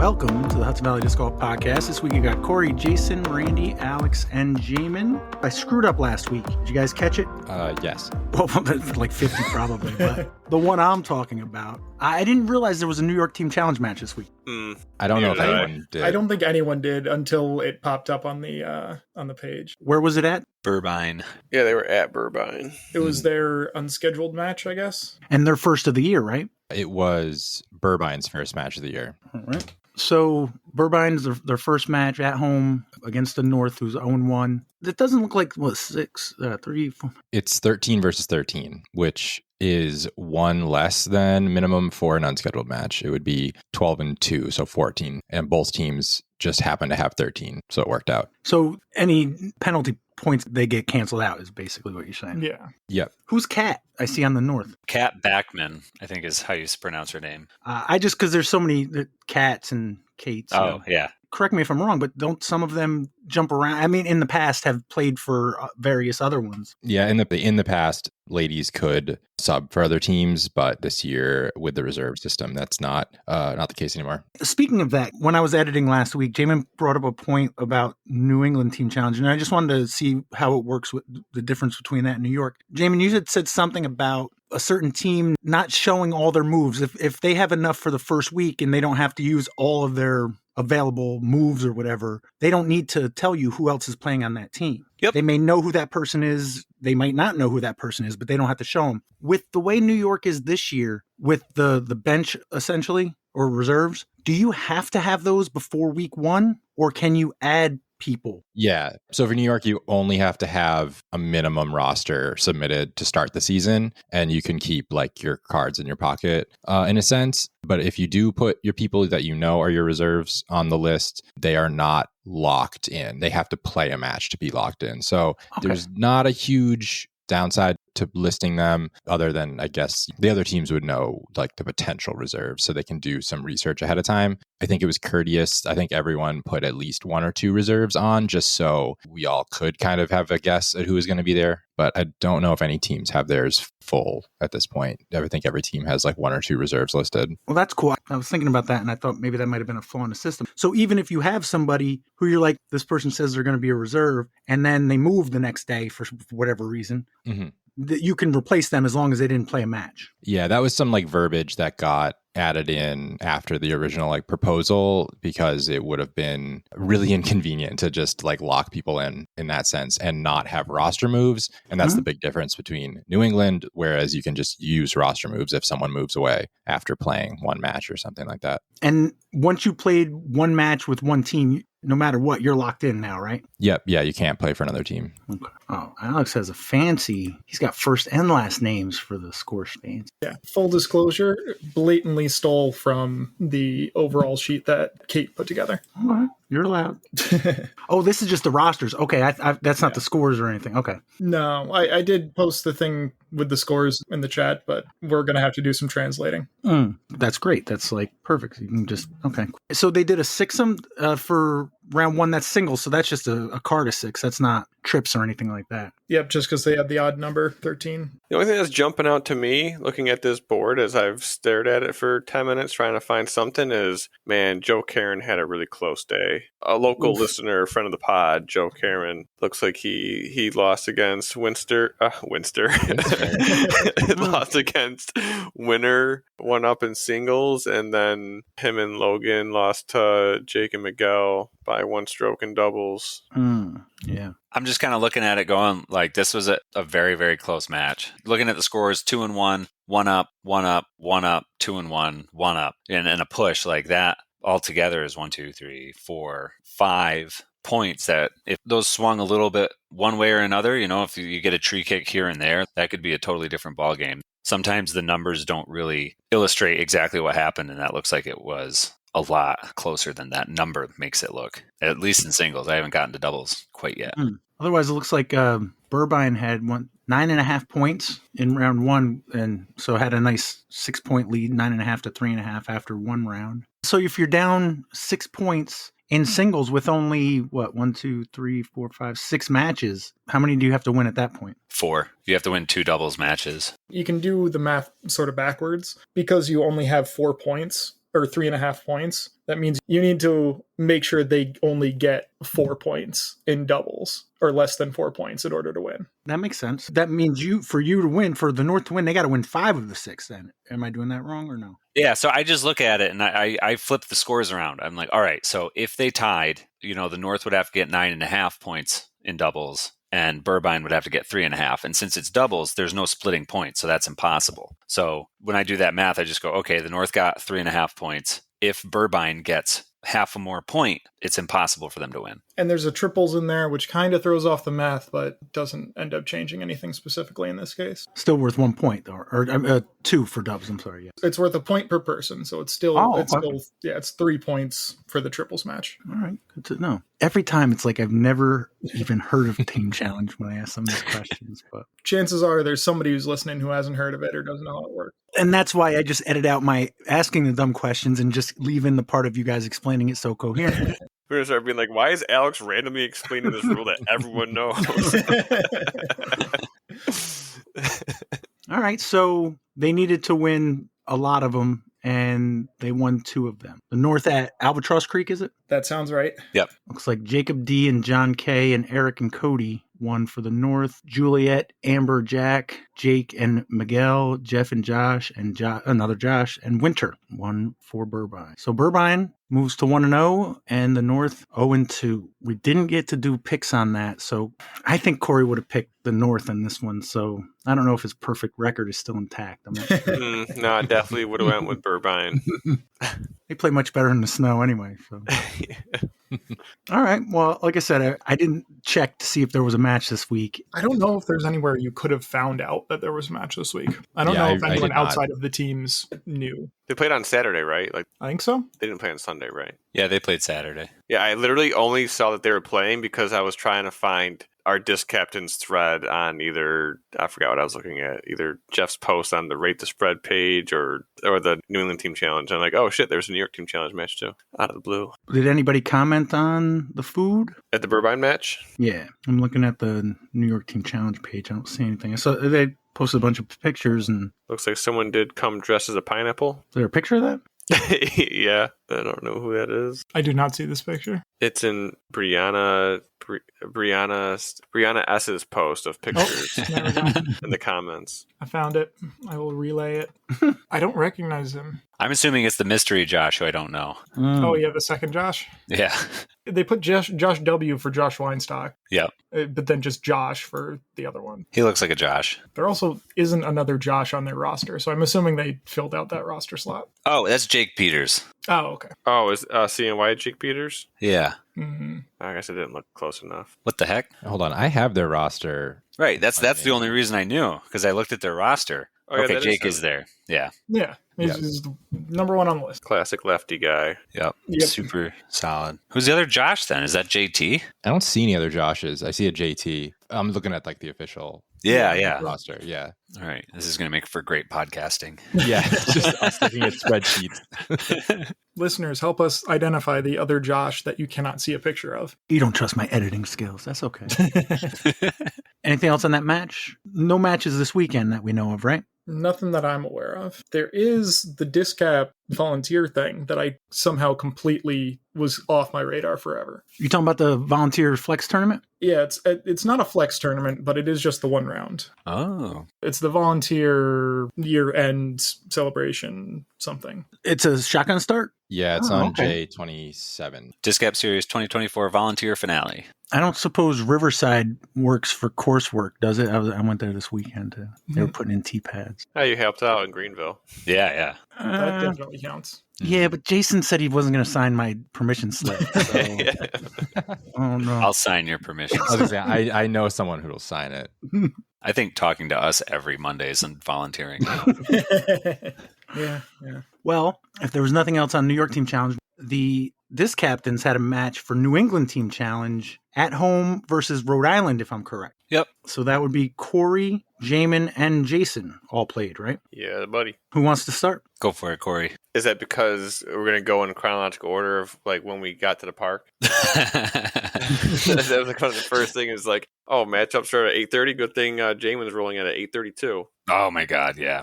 Welcome to the Hudson Valley Disc Golf Podcast. This week you got Corey, Jason, Randy, Alex, and Jaimen. I screwed up last week. Did you guys catch it? Yes. Well, like 50 probably, but the one I'm talking about, I didn't realize there was a New York Team Challenge match this week. I don't know if anyone did. I don't think anyone did until it popped up on the page. Where was it at? Burbine. Yeah, they were at Burbine. It was their unscheduled match, I guess. And their first of the year, right? It was Burbine's first match of the year. All right. So Burbine's their first match at home against the North, who's 0-1. It doesn't look like, 3, 4. It's 13 versus 13, which is one less than minimum for an unscheduled match. It would be 12-2, so 14. And both teams just happen to have 13, so it worked out. So any penalty points they get canceled out is basically what you're saying. Yeah. Yep. Who's Kat? I see on the North. Kat Backman, I think is how you pronounce her name. I just, because there's so many Cats and Kates. Yeah. Correct me if I'm wrong, but don't some of them jump around? I mean, in the past have played for various other ones. Yeah, in the past, ladies could sub for other teams, but this year with the reserve system, that's not the case anymore. Speaking of that, when I was editing last week, Jaimen brought up a point about New England Team Challenge, and I just wanted to see how it works with the difference between that and New York. Jaimen, you had said something about a certain team not showing all their moves. If they have enough for the first week and they don't have to use all of their available moves or whatever, they don't need to tell you who else is playing on that team. Yep. They may know who that person is. They might not know who that person is, but they don't have to show them. With the way New York is this year, with the bench essentially, or reserves, do you have to have those before week 1, or can you add people? Yeah. So for New York, you only have to have a minimum roster submitted to start the season, and you can keep like your cards in your pocket in a sense. But if you do put your people that you know are your reserves on the list, they are not locked in. They have to play a match to be locked in. So There's not a huge downside to listing them, other than I guess the other teams would know like the potential reserves, so they can do some research ahead of time. I think it was courteous. I think everyone put at least 1 or 2 reserves on, just so we all could kind of have a guess at who is going to be there. But I don't know if any teams have theirs full at this point. I think every team has like 1 or 2 reserves listed. Well, that's cool. I was thinking about that, and I thought maybe that might have been a flaw in the system. So even if you have somebody who you're like, this person says they're going to be a reserve, and then they move the next day for whatever reason, you can replace them as long as they didn't play a match. Yeah, that was some like verbiage that got added in after the original like proposal, because it would have been really inconvenient to just like lock people in that sense and not have roster moves. And that's the big difference between New England, whereas you can just use roster moves if someone moves away after playing 1 match or something like that. And once you played 1 match with one team, no matter what, you're locked in now, right? Yep. Yeah, you can't play for another team. Okay. Oh, Alex has he's got first and last names for the score stains. Yeah. Full disclosure, blatantly stole from the overall sheet that Kate put together. All right. You're allowed. Oh, this is just the rosters. Okay. That's not the scores or anything. Okay. No, I did post the thing with the scores in the chat, but we're going to have to do some translating. That's great. That's like perfect. You can just, okay. So they did a 6-em for round 1. That's single. So that's just a card of 6. That's not trips or anything like that. Yep, just because they had the odd number, 13. The only thing that's jumping out to me, looking at this board as I've stared at it for 10 minutes trying to find something, is, man, Joe Karen had a really close day. A local listener, friend of the pod, Joe Karen, looks like he lost against Winster. Lost against Winner, won up in singles, and then him and Logan lost to Jake and Miguel by 1 stroke in doubles. Yeah. I'm just kind of looking at it going like this was a very, very close match. Looking at the scores, 2-1, 1 up, 1 up, 1 up, 2-1, 1 up, and a push like that altogether is 1, 2, 3, 4, 5 points that if those swung a little bit one way or another, if you get a tree kick here and there, that could be a totally different ball game. Sometimes the numbers don't really illustrate exactly what happened, and that looks like it was a lot closer than that number makes it look, at least in singles. I haven't gotten to doubles quite yet. Otherwise, it looks like Burbine had 9.5 points in round 1, and so had a nice 6-point lead, 9.5 to 3.5 after 1 round. So if you're down 6 points in singles with only, 6 matches, how many do you have to win at that point? 4. You have to win 2 doubles matches. You can do the math sort of backwards. Because you only have 4 points or 3.5 points, that means you need to make sure they only get 4 points in doubles or less than 4 points in order to win. That makes sense. That means for you to win, for the North to win, they got to win 5 of the 6 then. Am I doing that wrong or no? Yeah, so I just look at it and I flip the scores around. I'm like, all right, so if they tied, the North would have to get 9.5 points in doubles and Burbine would have to get 3.5. And since it's doubles, there's no splitting points, so that's impossible. So when I do that math, I just go, okay, the North got 3.5 points. If Burbine gets half a more point, it's impossible for them to win. And there's a triples in there, which kind of throws off the math, but doesn't end up changing anything specifically in this case. Still worth 1 point, though, or 2 for dubs. I'm sorry. Yeah. It's worth a point per person, so it's still, okay. it's 3 points for the triples match. All right, good to know. Every time it's like I've never even heard of Team Challenge when I ask some of these questions, but chances are there's somebody who's listening who hasn't heard of it or doesn't know how it works. And that's why I just edit out my asking the dumb questions and just leave in the part of you guys explaining it so coherent. We're gonna start being like, why is Alex randomly explaining this rule that everyone knows? All right, so they needed to win a lot of them, and they won 2 of them. The North at Albatross Creek, is it? That sounds right. Yep. Looks like Jacob D. and John K. and Eric and Cody won for the North. Juliet, Amber, Jack, Jake and Miguel, Jeff and Josh, and another Josh, and Winter won for Burbine. So Burbine moves to 1-0, and the North 0-2. We didn't get to do picks on that, so I think Corey would have picked the North in this one, so I don't know if his perfect record is still intact. I'm not sure. No, I definitely would have went with Burbine. They play much better in the snow anyway. So. All right. Well, like I said, I didn't check to see if there was a match this week. I don't know if there's anywhere you could have found out that there was a match this week. I don't know if anyone outside of the teams knew. They played on Saturday, right? I think so. They didn't play on Sunday, right? Yeah, they played Saturday. Yeah, I literally only saw that they were playing because I was trying to find our DisCaptains thread on either, I forgot what I was looking at, either Jeff's post on the Rate the Spread page or the New England Team Challenge. I'm like, oh shit, there's a New York Team Challenge match too, out of the blue. Did anybody comment on the food? At the Burbine match? Yeah, I'm looking at the New York Team Challenge page. I don't see anything. So they posted a bunch of pictures and... Looks like someone did come dressed as a pineapple. Is there a picture of that? Yeah, I don't know who that is. I do not see this picture. It's in Brianna S's post of pictures in the comments. I found it. I will relay it. I don't recognize him. I'm assuming it's the mystery Josh, who I don't know. Oh, yeah, the second Josh? Yeah. They put Josh W for Josh Weinstock. Yep. But then just Josh for the other one. He looks like a Josh. There also isn't another Josh on their roster, so I'm assuming they filled out that roster slot. Oh, that's Jake Peters. Oh, okay. Oh, is CNY Jake Peters? Yeah. Mm-hmm. I guess I didn't look close enough. What the heck? Hold on. I have their roster. Right. That's the only reason I knew, because I looked at their roster. Oh, yeah, okay, Jake is there. Yeah. Yeah. He's number 1 on the list. Classic lefty guy. Yep. Super solid. Who's the other Josh then? Is that JT? I don't see any other Joshes. I see a JT. I'm looking at like the official yeah roster. Yeah. All right. This is going to make for great podcasting. Yeah. Just us looking at spreadsheets. Listeners, help us identify the other Josh that you cannot see a picture of. You don't trust my editing skills. That's okay. Anything else on that match? No matches this weekend that we know of, right? Nothing that I'm aware of. There is the DisCap volunteer thing that I somehow completely was off my radar forever. You talking about the volunteer flex tournament? Yeah, it's not a flex tournament, but it is just the one round. Oh. It's the volunteer year-end celebration something. It's a shotgun start? Yeah, it's on J27. DisCap Series 2024 Volunteer Finale. I don't suppose Riverside works for coursework, does it? I went there this weekend too. They were putting in T-pads. Oh, you helped out in Greenville. Yeah. That definitely counts. Yeah, but Jason said he wasn't going to sign my permission slip. So. Oh, no. I'll sign your permission. I know someone who will sign it. I think talking to us every Monday is volunteering. Yeah. Well, if there was nothing else on New York Team Challenge, the DisCaptains had a match for New England Team Challenge at home versus Rhode Island, if I'm correct. Yep. So that would be Corey, Jaimen, and Jason all played, right? Yeah, buddy. Who wants to start? Go for it, Corey. Is that because we're going to go in chronological order of like when we got to the park? That was like one of the first things. Is like, oh, matchups start at 8:30. Good thing Jaimen's rolling at 8:32. Oh my God, yeah.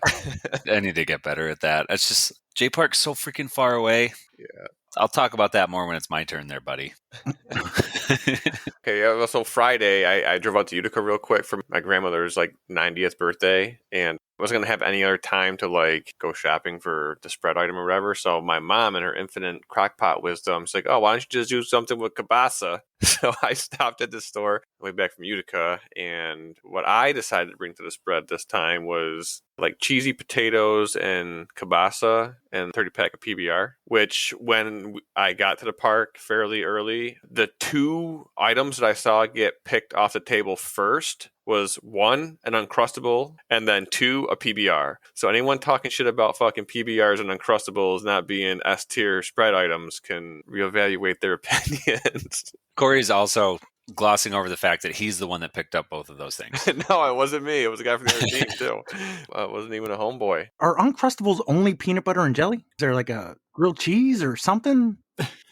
I need to get better at that. It's just J Park's so freaking far away. Yeah. I'll talk about that more when it's my turn there, buddy. Okay, yeah, so Friday, I drove out to Utica real quick for my grandmother's like 90th birthday, and I wasn't going to have any other time to like go shopping for the spread item or whatever. So my mom, in her infinite crockpot wisdom, is like, oh, why don't you just do something with Kielbasa? So I stopped at the store way back from Utica, and what I decided to bring to the spread this time was like cheesy potatoes and Kielbasa and 30-pack of PBR, which when I got to the park fairly early, the two items that I saw get picked off the table first was one, an Uncrustable, and then two, a PBR. So anyone talking shit about fucking PBRs and Uncrustables not being S tier spread items can reevaluate their opinions. Corey's also glossing over the fact that he's the one that picked up both of those things. No, it wasn't me. It was a guy from the other team, too. It wasn't even a homeboy. Are Uncrustables only peanut butter and jelly? Is there like a grilled cheese or something?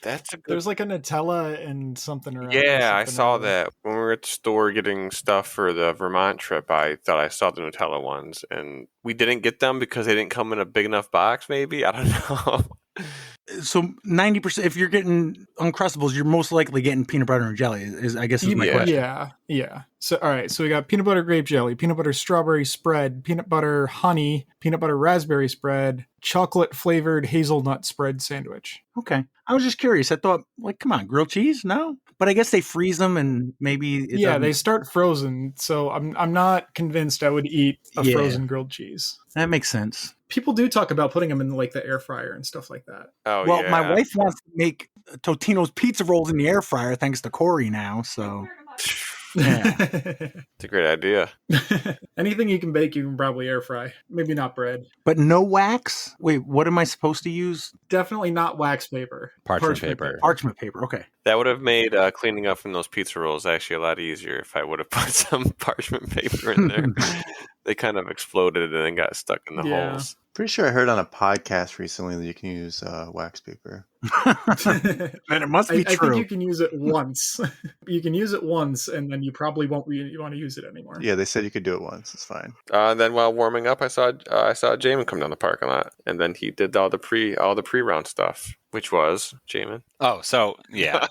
That's a good... There's like a Nutella and something around. Yeah, I saw that. When we were at the store getting stuff for the Vermont trip, I thought I saw the Nutella ones. And we didn't get them because they didn't come in a big enough box, maybe? I don't know. So 90%, if you're getting Uncrustables, you're most likely getting peanut butter and jelly, is my question. Yeah. So, all right. So we got peanut butter grape jelly, peanut butter strawberry spread, peanut butter honey, peanut butter raspberry spread, chocolate flavored hazelnut spread sandwich. Okay. I was just curious. I thought, like, come on, grilled cheese? No? But I guess they freeze them and maybe... they start frozen. So I'm not convinced I would eat a frozen grilled cheese. That makes sense. People do talk about putting them in like the air fryer and stuff like that. Oh, well, my wife wants to make Totino's pizza rolls in the air fryer thanks to Corey now, so... Yeah. It's a great idea. Anything you can bake, you can probably air fry. Maybe not bread. But no wax? Wait, what am I supposed to use? Definitely not wax paper. Parchment paper. Parchment paper, okay. That would have made cleaning up from those pizza rolls actually a lot easier if I would have put some parchment paper in there. They kind of exploded and then got stuck in the holes. Pretty sure I heard on a podcast recently that you can use wax paper. And it must be true. I think you can use it once. You can use it once, and then you probably won't want to use it anymore. Yeah, they said you could do it once. It's fine. And then while warming up, I saw Jaimen come down the parking lot, and then he did all the pre-round stuff, which was Jaimen. Oh, so yeah,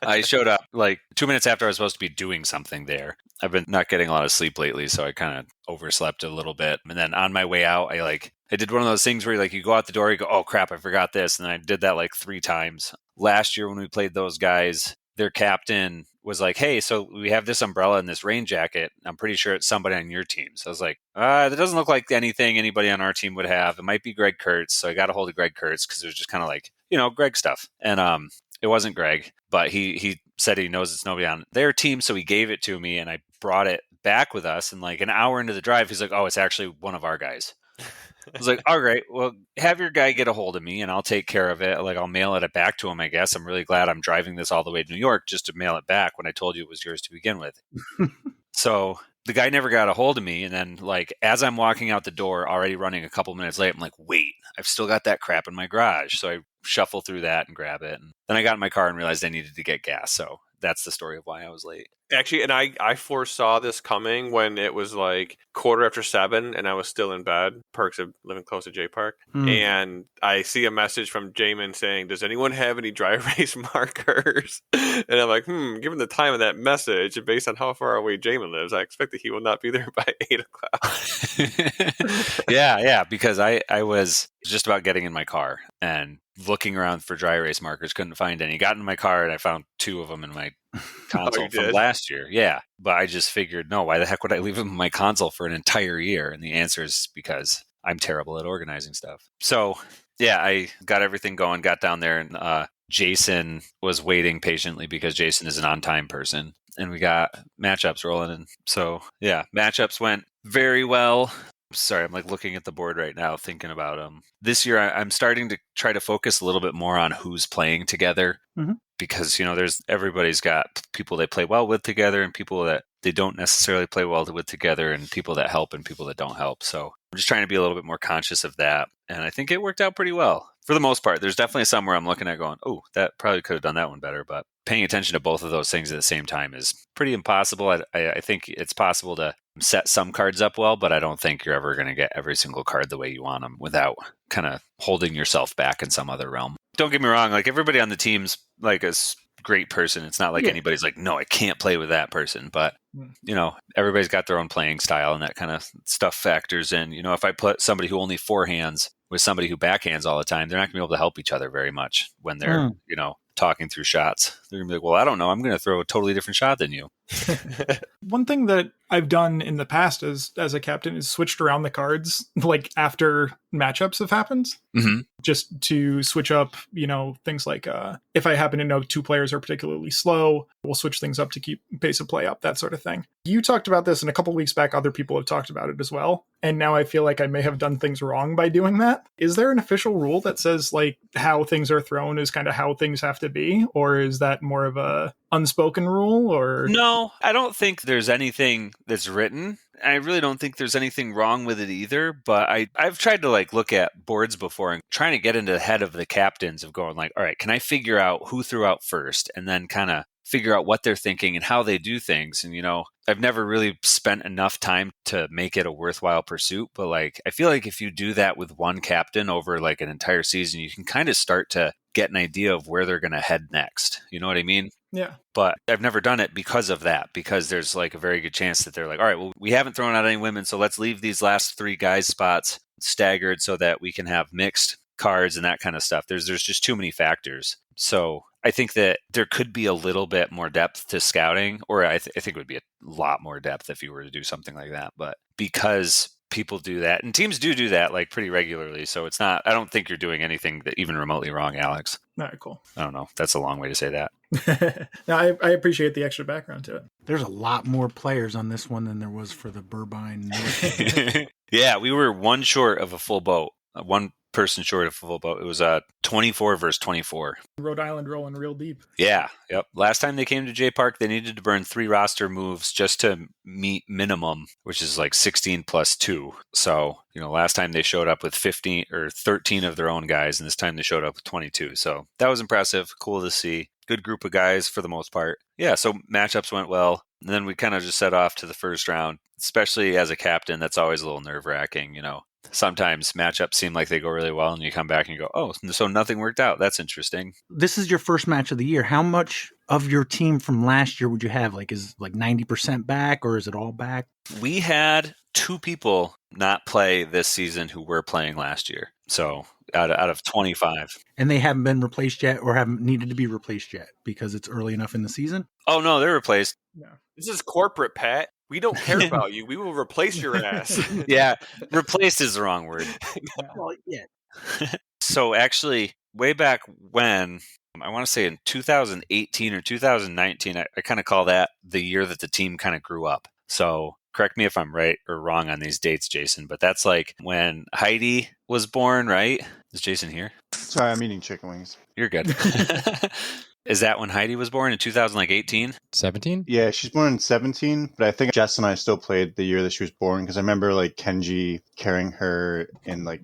I showed up like 2 minutes after I was supposed to be doing something there. I've been not getting a lot of sleep lately, so I kind of overslept a little bit. And then on my way out, I did one of those things where you go out the door, you go, oh crap, I forgot this. And then I did that like 3 times. Last year when we played those guys, their captain was like, hey, so we have this umbrella and this rain jacket. I'm pretty sure it's somebody on your team. So I was like, that doesn't look like anything anybody on our team would have. It might be Greg Kurtz. So I got a hold of Greg Kurtz because it was just kind of like, Greg stuff. And it wasn't Greg, but he said he knows it's nobody on their team. So he gave it to me and I brought it back with us. And like an hour into the drive, he's like, oh, it's actually one of our guys. I was like, all right, well, have your guy get a hold of me and I'll take care of it. Like, I'll mail it back to him, I guess. I'm really glad I'm driving this all the way to New York just to mail it back when I told you it was yours to begin with. So the guy never got a hold of me. And then, like, as I'm walking out the door, already running a couple minutes late, I'm like, wait, I've still got that crap in my garage. So I shuffle through that and grab it. And then I got in my car and realized I needed to get gas. So that's the story of why I was late. Actually, and I foresaw this coming when it was like 7:15 and I was still in bed. Perks of living close to J Park. And I see a message from Jaimen saying, does anyone have any dry erase markers? And I'm like, given the time of that message and based on how far away Jaimen lives, I expect that he will not be there by 8 o'clock. Yeah, because I was just about getting in my car and looking around for dry erase markers, couldn't find any. Got in my car and I found 2 of them in my console from last year. Yeah, but I just figured, no, why the heck would I leave them in my console for an entire year? And the answer is because I'm terrible at organizing stuff. So yeah, I got everything going, got down there, and Jasan was waiting patiently because Jasan is an on-time person. And we got matchups rolling. And so yeah, matchups went very well. Sorry, I'm like looking at the board right now, thinking about them. This year, I'm starting to try to focus a little bit more on who's playing together, because everybody's got people they play well with together and people that they don't necessarily play well with together, and people that help and people that don't help. So I'm just trying to be a little bit more conscious of that, and I think it worked out pretty well. for the most part. There's definitely some where I'm looking at going, oh, that probably could have done that one better. But paying attention to both of those things at the same time is pretty impossible. I think it's possible to set some cards up well, but I don't think you're ever going to get every single card the way you want them without kind of holding yourself back in some other realm. Don't get me wrong, like everybody on the team's like a great person. It's not like anybody's like, no, I can't play with that person. But, you know, everybody's got their own playing style and that kind of stuff factors in. You know, if I put somebody who only forehands with somebody who backhands all the time, they're not going to be able to help each other very much when they're, you know, talking through shots. They're going to be like, well, I don't know. I'm going to throw a totally different shot than you. One thing that I've done in the past as a captain is switched around the cards like after matchups have happened, just to switch up, you know, things like if I happen to know two players are particularly slow, we'll switch things up to keep pace of play up, that sort of thing. You talked about this, and a couple weeks back, other people have talked about it as well. And now I feel like I may have done things wrong by doing that. Is there an official rule that says like how things are thrown is kind of how things have to be? Or is that more of a unspoken rule? Or no, I don't think there's anything that's written. I really don't think there's anything wrong with it either, but I've tried to like look at boards before and trying to get into the head of the captains of going like, all right, can I figure out who threw out first and then kind of figure out what they're thinking and how they do things. And, you know, I've never really spent enough time to make it a worthwhile pursuit, but like, I feel like if you do that with one captain over like an entire season, you can kind of start to get an idea of where they're going to head next. You know what I mean? Yeah. But I've never done it because of that, because there's like a very good chance that they're like, all right, well, we haven't thrown out any women, so let's leave these last three guys' spots staggered so that we can have mixed cards and that kind of stuff. There's just too many factors. So I think that there could be a little bit more depth to scouting, or I think it would be a lot more depth if you were to do something like that. But because people do that, and teams do that like pretty regularly, so it's not, I don't think you're doing anything that even remotely wrong, Alex. All right, cool. I don't know. That's a long way to say that. No, I appreciate the extra background to it. There's a lot more players on this one than there was for the Burbine. Yeah, we were one short of a full boat. One person short of a full boat. It was 24 versus 24. Rhode Island rolling real deep. Yeah, yep. Last time they came to J Park, they needed to burn 3 roster moves just to meet minimum, which is like 16 plus 2. So, you know, last time they showed up with 15 or 13 of their own guys, and this time they showed up with 22. So that was impressive. Cool to see. Good group of guys for the most part. Yeah, so matchups went well. And then we kind of just set off to the first round, especially as a captain. That's always a little nerve-wracking, you know. Sometimes matchups seem like they go really well, and you come back and you go, oh, so nothing worked out. That's interesting. This is your first match of the year. How much of your team from last year would you have? Like, is like 90% back, or is it all back? We had 2 people not play this season who were playing last year. So out of 25. And they haven't been replaced yet, or haven't needed to be replaced yet because it's early enough in the season? Oh, no, they're replaced. No. This is corporate, Pat. We don't care about you. We will replace your ass. Yeah, replaced is the wrong word. Well, yeah. So actually, way back when, I want to say in 2018 or 2019, I kind of call that the year that the team kind of grew up. So correct me if I'm right or wrong on these dates, Jason, but that's like when Heidi was born, right? Is Jason here? Sorry, I'm eating chicken wings. You're good. Is that when Heidi was born in 2018? 17? Yeah, she's born in 17, but I think Jess and I still played the year that she was born because I remember like Kenji carrying her in like,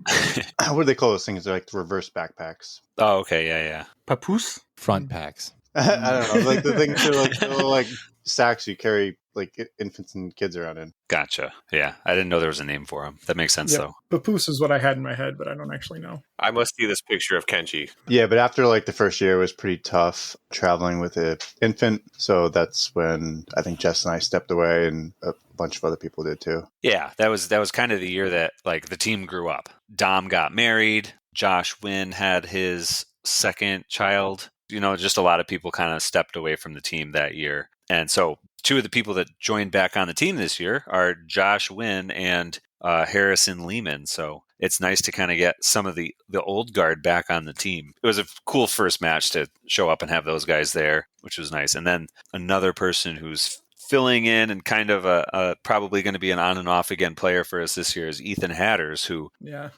what do they call those things? They're like reverse backpacks. Oh, okay. Yeah. Papoose? Front packs. I don't know, like the things are like little like sacks you carry like infants and kids around in. Gotcha. Yeah. I didn't know there was a name for them. That makes sense, though. Papoose is what I had in my head, but I don't actually know. I must see this picture of Kenji. Yeah, but after like the first year, it was pretty tough traveling with an infant. So that's when I think Jess and I stepped away, and a bunch of other people did too. Yeah, that was kind of the year that like the team grew up. Dom got married. Josh Wynn had his second child. You know, just a lot of people kind of stepped away from the team that year. And so 2 of the people that joined back on the team this year are Josh Wynn and Harrison Lehman. So it's nice to kind of get some of the old guard back on the team. It was a cool first match to show up and have those guys there, which was nice. And then another person who's filling in and kind of probably going to be an on and off again player for us this year is Ethan Hatters, who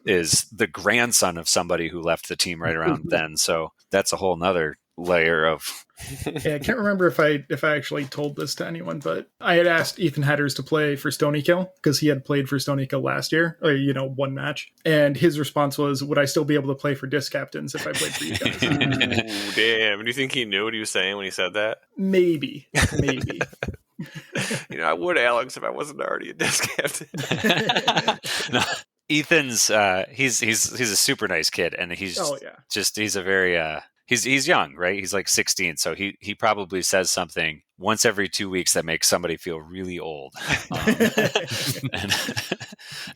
is the grandson of somebody who left the team right around then. So that's a whole nother layer of. Yeah, I can't remember if I actually told this to anyone, but I had asked Ethan Hatters to play for Stony Kill because he had played for Stony Kill last year, or one match, and his response was, "Would I still be able to play for DisCaptains if I played for you guys?" Ooh, damn! Do you think he knew what he was saying when he said that? Maybe. I would, Alex, if I wasn't already a disc captain. No, Ethan's he's a super nice kid, and he's he's a very he's young, right? He's like 16, so he probably says something once every 2 weeks that makes somebody feel really old.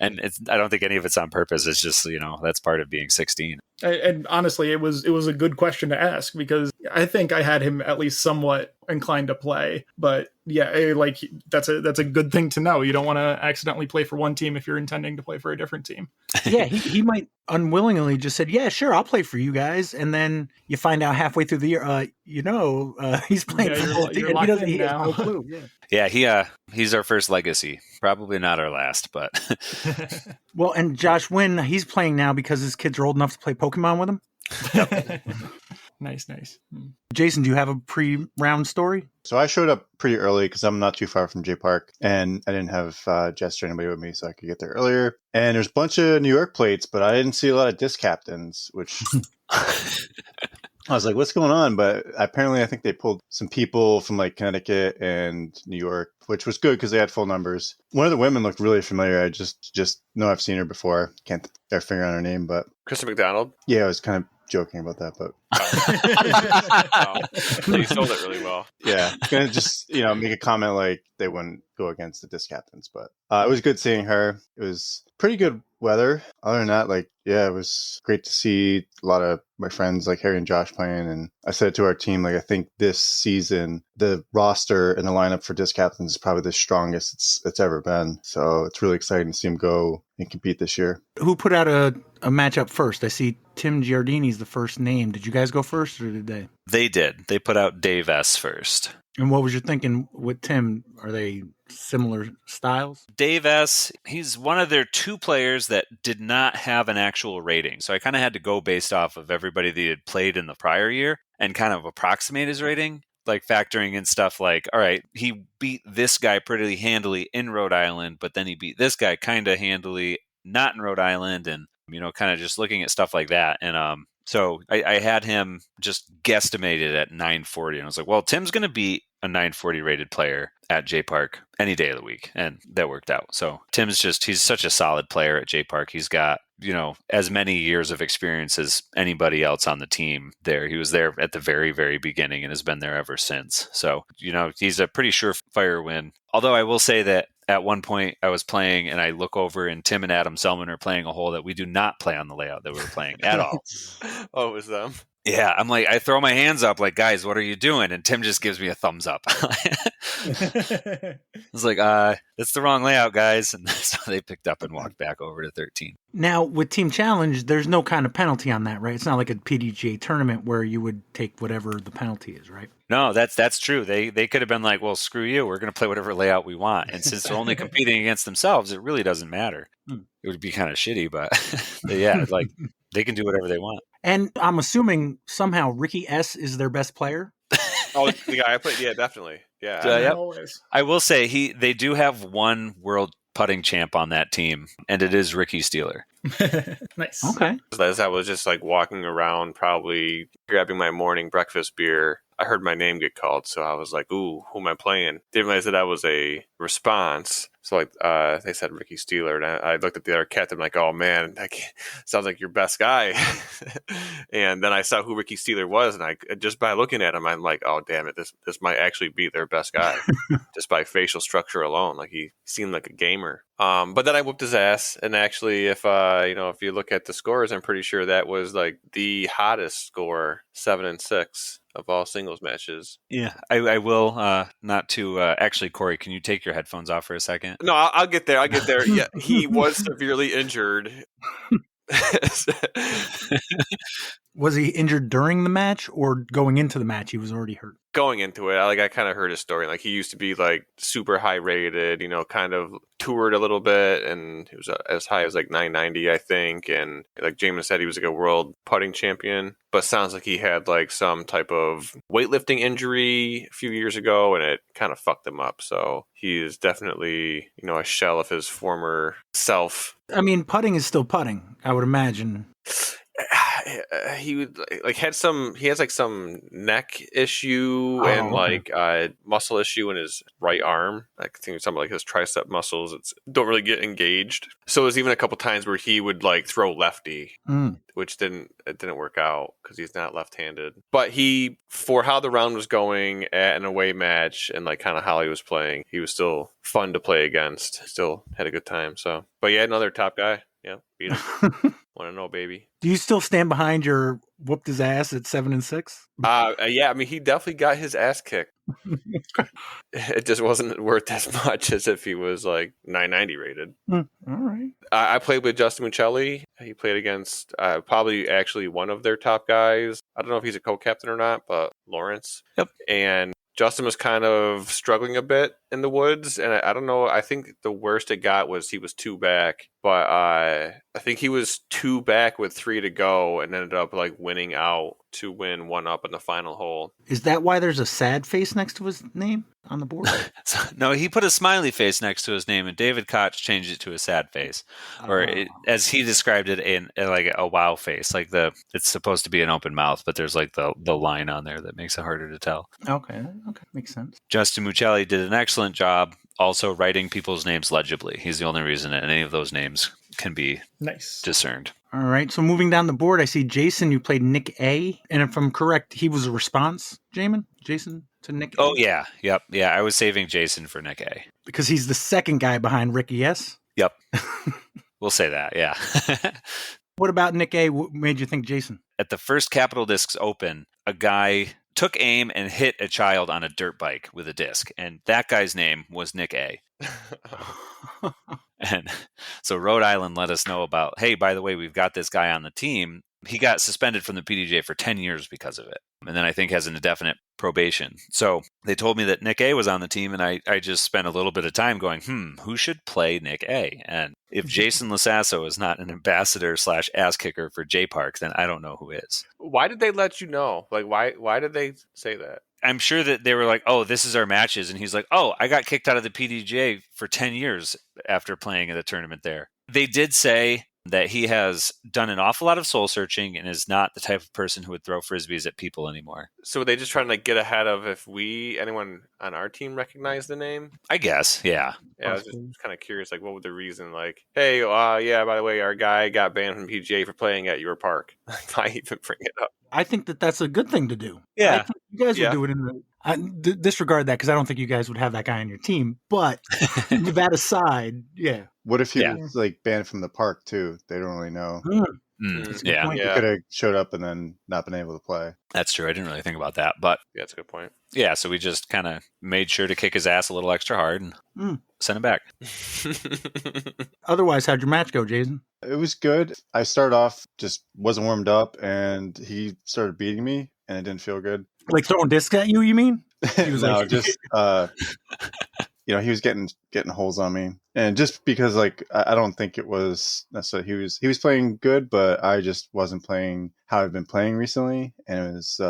And I don't think any of it's on purpose. It's just that's part of being 16. And honestly, it was a good question to ask because I think I had him at least somewhat inclined to play. But yeah, like that's a good thing to know. You don't want to accidentally play for one team if you're intending to play for a different team. Yeah, he might unwillingly just said, "Yeah, sure, I'll play for you guys," and then you find out halfway through the year, he's playing for both teams. He doesn't. He has no clue. Yeah, he's our first legacy. Probably not our last, but. Well, and Josh Wynn, he's playing now because his kids are old enough to play Pokemon with him. Nice. Jason, do you have a pre-round story? So I showed up pretty early because I'm not too far from J Park, and I didn't have Jess or anybody with me, so I could get there earlier. And there's a bunch of New York plates, but I didn't see a lot of DisCaptains, which I was like, what's going on? But apparently I think they pulled some people from like Connecticut and New York, which was good because they had full numbers. One of the women looked really familiar. I just know I've seen her before. Can't get her finger on her name, but Kristen McDonald? Yeah, I was kind of joking about that, but You sold it really well. Yeah, gonna just make a comment like they wouldn't go against the DisCaptains, but it was good seeing her. It was pretty good weather. Other than that, it was great to see a lot of my friends like Harry and Josh playing. And I said to our team, I think this season the roster and the lineup for DisCaptains is probably the strongest it's ever been. So it's really exciting to see them go and compete this year. Who put out a matchup first? I see Tim Giardini's the first name. Did you guys go first or did they? They did. They put out Dave S first. And what was your thinking with Tim? Are they similar styles? Dave S, he's one of their two players that did not have an actual rating. So I kind of had to go based off of everybody that had played in the prior year and kind of approximate his rating, like factoring in stuff like, all right, he beat this guy pretty handily in Rhode Island, but then he beat this guy kind of handily not in Rhode Island, and kind of just looking at stuff like that. And so I had him just guesstimated at 940. And I was like, well, Tim's going to beat a 940 rated player at J Park any day of the week. And that worked out. So Tim's he's such a solid player at J Park. He's got, as many years of experience as anybody else on the team there. He was there at the very, very beginning and has been there ever since. So, he's a pretty surefire win. Although I will say that at one point I was playing and I look over and Tim and Adam Selman are playing a hole that we do not play on the layout that we were playing at all. Oh, it was them? Yeah, I'm like, I throw my hands up like, guys, what are you doing? And Tim just gives me a thumbs up. I was like, that's the wrong layout, guys. And so they picked up and walked back over to 13. Now, with Team Challenge, there's no kind of penalty on that, right? It's not like a PDGA tournament where you would take whatever the penalty is, right? No, that's true. They could have been like, well, screw you. We're going to play whatever layout we want. And since they're only competing against themselves, it really doesn't matter. It would be kind of shitty, but yeah, they can do whatever they want. And I'm assuming somehow Ricky S is their best player. Oh, the guy I played? Yeah, definitely. Yeah. Yep. I will say they do have one world putting champ on that team, and it is Ricky Steeler. Nice. Okay. As I was just walking around, probably grabbing my morning breakfast beer, I heard my name get called. So I was like, ooh, who am I playing? Didn't realize that was a response. So they said Ricky Steeler, and I looked at the other captain like, oh man, that sounds like your best guy. And then I saw who Ricky Steeler was, and I just by looking at him, I'm like, oh damn it, this might actually be their best guy, just by facial structure alone. He seemed like a gamer. But then I whooped his ass, and actually, if you look at the scores, I'm pretty sure that was the hottest score, 7-6. Of all singles matches. Yeah, I will not to actually, Corey, can you take your headphones off for a second? No, I'll get there. Yeah, he was severely injured. Was he injured during the match or going into the match? He was already hurt. Going into it, I kind of heard his story. He used to be super high rated, kind of toured a little bit, and he was as high as like 990, I think. And like Jaimen said, he was like a world putting champion, but sounds like he had like some type of weightlifting injury a few years ago, and it kind of fucked him up. So he is definitely, a shell of his former self. I mean, putting is still putting, I would imagine. He would he has like some neck issue and like muscle issue in his right arm. I think something like his tricep muscles don't really get engaged. So there's even a couple times where he would like throw lefty, which didn't work out because he's not left-handed. But for how the round was going at an away match and like kind of how he was playing, he was still fun to play against. Still had a good time. So, but yeah, another top guy. Yeah, beat him. Want to know, baby? Do you still stand behind your whooped his ass at 7-6? Yeah, I mean, he definitely got his ass kicked. It just wasn't worth as much as if he was like 990 rated. All right. I played with Justin Muccelli. He played against probably actually one of their top guys. I don't know if he's a co-captain or not, but Lawrence. Yep. And Justin was kind of struggling a bit in the woods, and I don't know. I think the worst it got was he was 2 back, but I think he was 2 back with 3 to go, and ended up like winning out to win 1 up in the final hole. Is that why there's a sad face next to his name on the board? No, he put a smiley face next to his name, and David Koch changed it to a sad face, or as he described it, like a wow face. Like it's supposed to be an open mouth, but there's like the line on there that makes it harder to tell. Okay, makes sense. Justin Muccelli did an excellent job also writing people's names legibly. He's the only reason that any of those names can be discerned. All right, so moving down the board, I see Jason, you played Nick A. And if I'm correct, he was a response, Jaimen? Jason to Nick A? Oh, yeah. Yep. Yeah, I was saving Jason for Nick A. Because he's the second guy behind Ricky S? Yep. We'll say that, yeah. What about Nick A? What made you think Jason? At the first Capital Discs Open, a guy took aim and hit a child on a dirt bike with a disc, and that guy's name was Nick A. And so Rhode Island let us know about, hey, by the way, we've got this guy on the team. He got suspended from the PDJ for 10 years because of it. And then I think has an indefinite probation. So they told me that Nick A was on the team, and I just spent a little bit of time going, who should play Nick A? And if Jason Lasasso is not an ambassador / ass kicker for J Park, then I don't know who is. Why did they let you know? Like, why did they say that? I'm sure that they were like, oh, this is our matches. And he's like, oh, I got kicked out of the PDJ for 10 years after playing at a tournament there. They did say that he has done an awful lot of soul searching and is not the type of person who would throw frisbees at people anymore. So were they just trying to get ahead of if anyone on our team recognized the name? I guess, yeah. Yeah, I was just kind of curious, like, what was the reason? Like, hey, yeah, by the way, our guy got banned from PGA for playing at your park. Why even bring it up? I think that's a good thing to do. Yeah. I think you guys would do it in the... disregard that because I don't think you guys would have that guy on your team. But with that aside, yeah. What if he was like banned from the park too? They don't really know. Yeah. He could have showed up and then not been able to play. That's true. I didn't really think about that, but yeah, that's a good point. Yeah, so we just kind of made sure to kick his ass a little extra hard and send him back. Otherwise, how'd your match go, Jason? It was good. I started off, just wasn't warmed up, and he started beating me, and it didn't feel good. Like throwing discs at you mean? He was just he was getting holes on me, and just because like I don't think it was necessarily he was playing good, but I just wasn't playing how I've been playing recently, and it was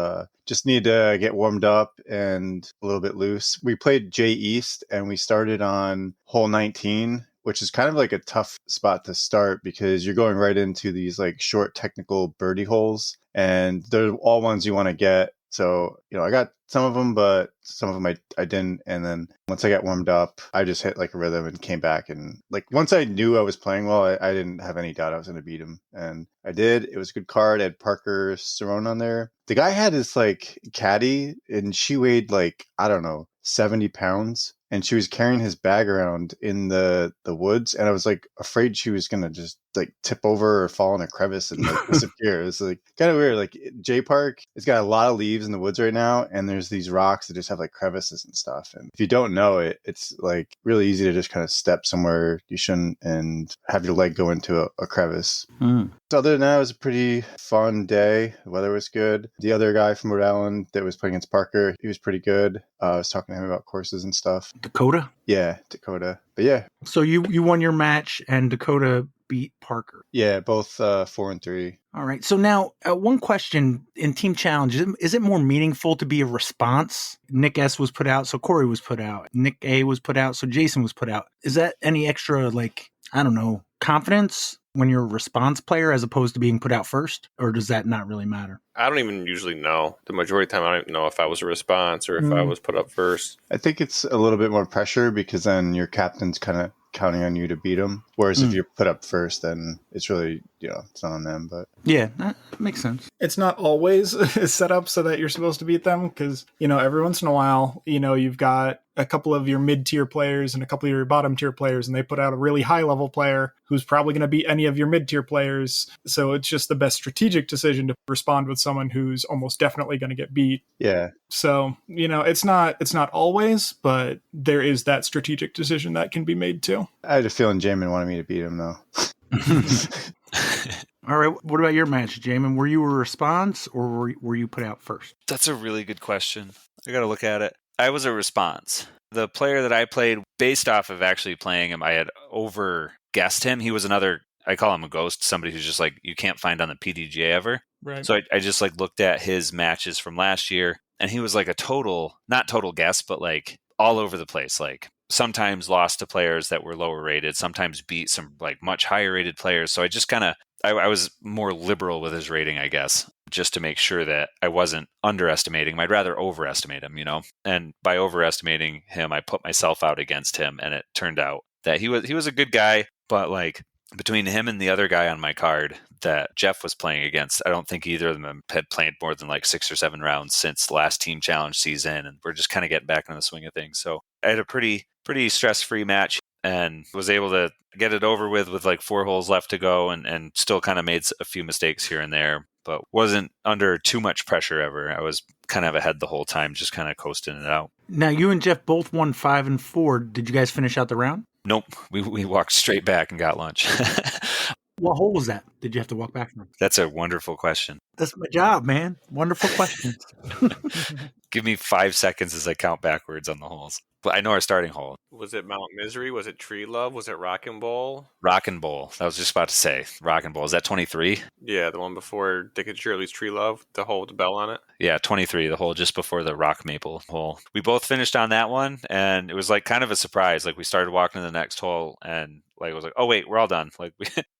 just need to get warmed up and a little bit loose. We played J East, and we started on hole 19. Which is kind of like a tough spot to start because you're going right into these like short technical birdie holes, and they're all ones you want to get. So, I got some of them, but some of them I didn't. And then once I got warmed up, I just hit like a rhythm and came back. And like once I knew I was playing well, I didn't have any doubt I was going to beat him. And I did. It was a good card. I had Parker Cerrone on there. The guy had his like caddy, and she weighed like, I don't know, 70 pounds. And she was carrying his bag around in the woods. And I was like afraid she was going to just like tip over or fall in a crevice and like disappear. It's like kind of weird. Like J Park, it's got a lot of leaves in the woods right now. And there's these rocks that just have like crevices and stuff. And if you don't know it, it's like really easy to just kind of step somewhere you shouldn't and have your leg go into a crevice. So other than that, it was a pretty fun day. The weather was good. The other guy from Rhode Island that was playing against Parker, he was pretty good. I was talking to him about courses and stuff. Dakota? Yeah, Dakota. But yeah. So you won your match and Dakota beat Parker. Yeah, both 4 and 3. All right. So now, one question in Team Challenge, is it more meaningful to be a response? Nick S was put out, so Corey was put out. Nick A was put out, so Jason was put out. Is that any extra, confidence when you're a response player as opposed to being put out first? Or does that not really matter? I don't even usually know. The majority of the time, I don't even know if I was a response or if I was put up first. I think it's a little bit more pressure because then your captain's kind of counting on you to beat them. Whereas if you're put up first, then it's really, it's not on them. But yeah, that makes sense. It's not always set up so that you're supposed to beat them because, every once in a while, you've got a couple of your mid-tier players and a couple of your bottom-tier players, and they put out a really high-level player who's probably going to beat any of your mid-tier players. So it's just the best strategic decision to respond with someone who's almost definitely going to get beat. Yeah. So, it's not always, but there is that strategic decision that can be made too. I had a feeling Jaimen wanted me to beat him, though. All right. What about your match, Jaimen? Were you a response or were you put out first? That's a really good question. I got to look at it. I was a response. The player that I played, based off of actually playing him, I had over-guessed him. He was another, I call him a ghost, somebody who's just you can't find on the PDGA ever. Right. So I just looked at his matches from last year, and he was a total, not total guess, but all over the place. Sometimes lost to players that were lower rated, sometimes beat some much higher rated players. So I just I was more liberal with his rating, I guess, just to make sure that I wasn't underestimating him. I'd rather overestimate him, and by overestimating him, I put myself out against him. And it turned out that he was a good guy, but between him and the other guy on my card that Jeff was playing against, I don't think either of them had played more than 6 or 7 rounds since the last Team Challenge season. And we're just kind of getting back into the swing of things. So I had a pretty stress-free match and was able to get it over with 4 holes left to go and still kind of made a few mistakes here and there, but wasn't under too much pressure ever. I was kind of ahead the whole time, just kind of coasting it out. Now, you and Jeff both won 5 and 4. Did you guys finish out the round? Nope. We walked straight back and got lunch. What hole was that? Did you have to walk back from? That's a wonderful question. That's my job, man. Wonderful questions. Give me 5 seconds as I count backwards on the holes. But I know our starting hole. Was it Mount Misery? Was it Tree Love? Was it Rockin' Bowl? Rockin' Bowl. I was just about to say Rockin' Bowl. Is that 23? Yeah, the one before Dick and Shirley's Tree Love, the hole with the bell on it. Yeah, 23, the hole just before the Rock Maple hole. We both finished on that one, and it was kind of a surprise. We started walking to the next hole, and it was oh wait, we're all done.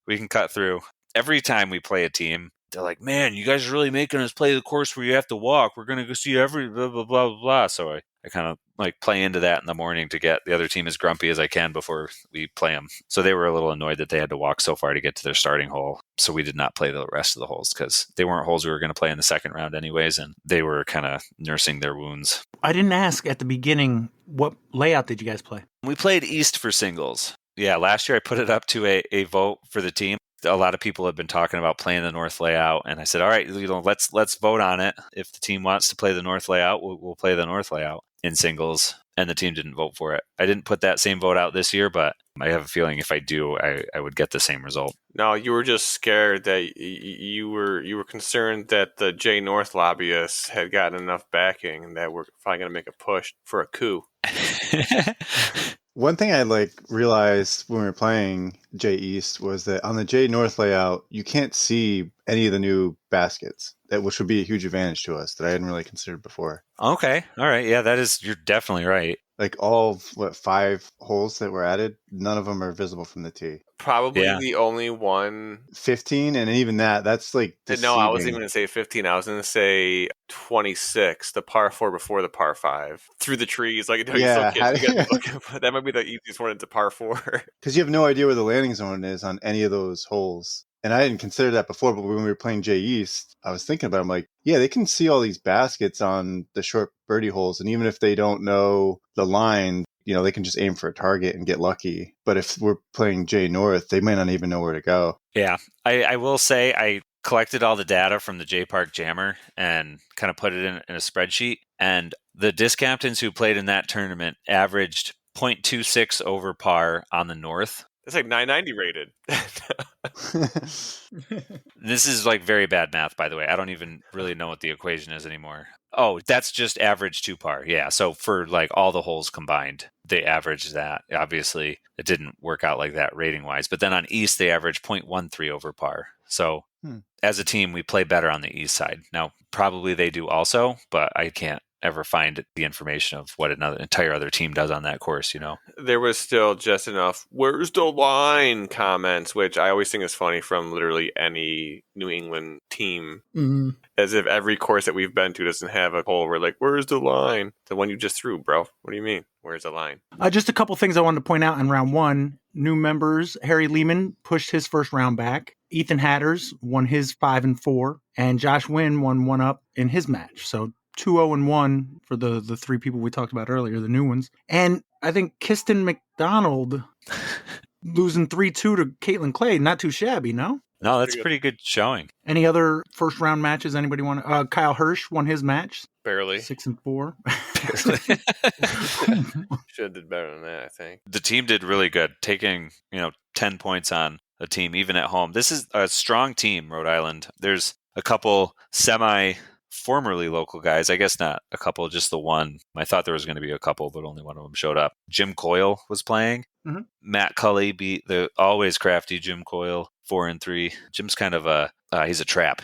We can cut through. Every time we play a team, they're man, you guys are really making us play the course where you have to walk. We're going to go see every blah, blah, blah, blah, blah. So I kind of play into that in the morning to get the other team as grumpy as I can before we play them. So they were a little annoyed that they had to walk so far to get to their starting hole. So we did not play the rest of the holes because they weren't holes we were going to play in the second round anyways. And they were kind of nursing their wounds. I didn't ask at the beginning, what layout did you guys play? We played East for singles. Yeah, last year I put it up to a vote for the team. A lot of people have been talking about playing the North layout, and I said, all right, let's vote on it. If the team wants to play the North layout, we'll play the North layout in singles, and the team didn't vote for it. I didn't put that same vote out this year, but I have a feeling if I do, I would get the same result. No, you were just scared that you were concerned that the J North lobbyists had gotten enough backing and that we're probably going to make a push for a coup. One thing I realized when we were playing J East was that on the J North layout, you can't see any of the new baskets, which would be a huge advantage to us that I hadn't really considered before. Okay. All right. Yeah, you're definitely right. All 5 holes that were added, none of them are visible from the tee. Probably the only one. 15, and even that's deceiving. No, I wasn't even going to say 15. I was going to say 26, the par 4 before the par 5. Through the trees. Yeah. That might be the easiest one into par 4. Because you have no idea where the landing zone is on any of those holes. And I hadn't considered that before, but when we were playing J East, I was thinking about it. I'm yeah, they can see all these baskets on the short birdie holes. And even if they don't know the line, they can just aim for a target and get lucky. But if we're playing J North, they might not even know where to go. Yeah, I will say I collected all the data from the J Park Jammer and kind of put it in a spreadsheet. And the DisCaptains who played in that tournament averaged 0.26 over par on the North. It's 990 rated. This is very bad math, by the way. I don't even really know what the equation is anymore. Oh, that's just average 2-par. Yeah. So for like all the holes combined, they averaged that. Obviously, it didn't work out like that rating wise. But then on East, they averaged 0.13 over par. So as a team, we play better on the East side. Now, probably they do also, but I can't ever find the information of what another entire other team does on that course, you know. There was still just enough "where's the line" comments, which I always think is funny from literally any New England team. Mm-hmm. As if every course that we've been to doesn't have a hole where like, where's the line? The one you just threw, bro. What do you mean? Where's the line? Just a couple things I wanted to point out in round one. New members, Harry Lehman pushed his first round back. Ethan Hatters won his 5 and 4, and Josh Wynn won 1 up in his match. So 2-0 and 1 for the three people we talked about earlier, the new ones. And I think Kiston McDonald losing 3-2 to Caitlin Clay, not too shabby, no? No, that's pretty good showing. Any other first round matches anybody want to? Kyle Hirsch won his match. Barely. 6 and 4. Should have did better than that, I think. The team did really good, taking 10 points on a team, even at home. This is a strong team, Rhode Island. There's a couple formerly local guys. I guess not a couple, just the one. I thought there was going to be a couple, but only one of them showed up. Jim Coyle was playing. Mm-hmm. Matt Cully beat the always crafty Jim Coyle 4 and 3. Jim's kind of he's a trap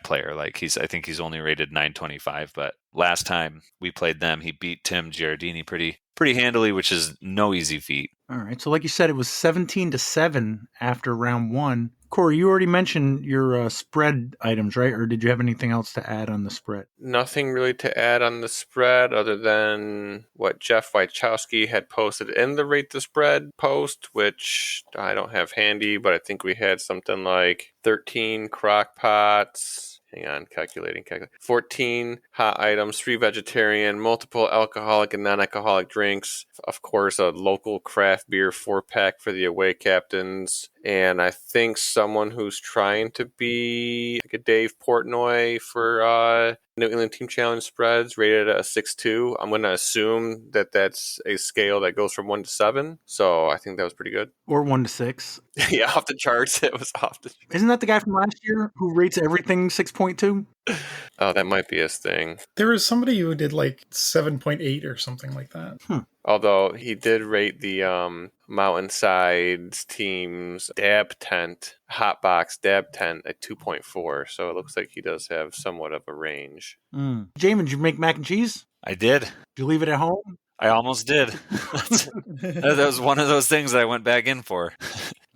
player. Like I think he's only rated 925, but last time we played them, he beat Tim Giardini pretty handily, which is no easy feat. All right. So like you said, it was 17-7 after round one. Corey, you already mentioned your spread items, right? Or did you have anything else to add on the spread? Nothing really to add on the spread other than what Jeff Wachowski had posted in the Rate the Spread post, which I don't have handy, but I think we had something like 13 crock pots. Hang on, calculating. 14 hot items, 3 vegetarian, multiple alcoholic and non-alcoholic drinks. Of course, a local craft beer 4-pack for the away captains. And I think someone who's trying to be like a Dave Portnoy for New England Team Challenge spreads rated at a 6.2. I'm going to assume that that's a scale that goes from 1 to 7. So I think that was pretty good. Or 1 to 6. Yeah, off the charts. It was off the charts. Isn't that the guy from last year who rates everything 6.2? Oh, that might be his thing. There was somebody who did like 7.8 or something like that. Although he did rate the Mountainsides team's dab tent, hotbox dab tent at 2.4. So it looks like he does have somewhat of a range. Jaimen, did you make mac and cheese? I did. Did you leave it at home? I almost did. That was one of those things that I went back in for.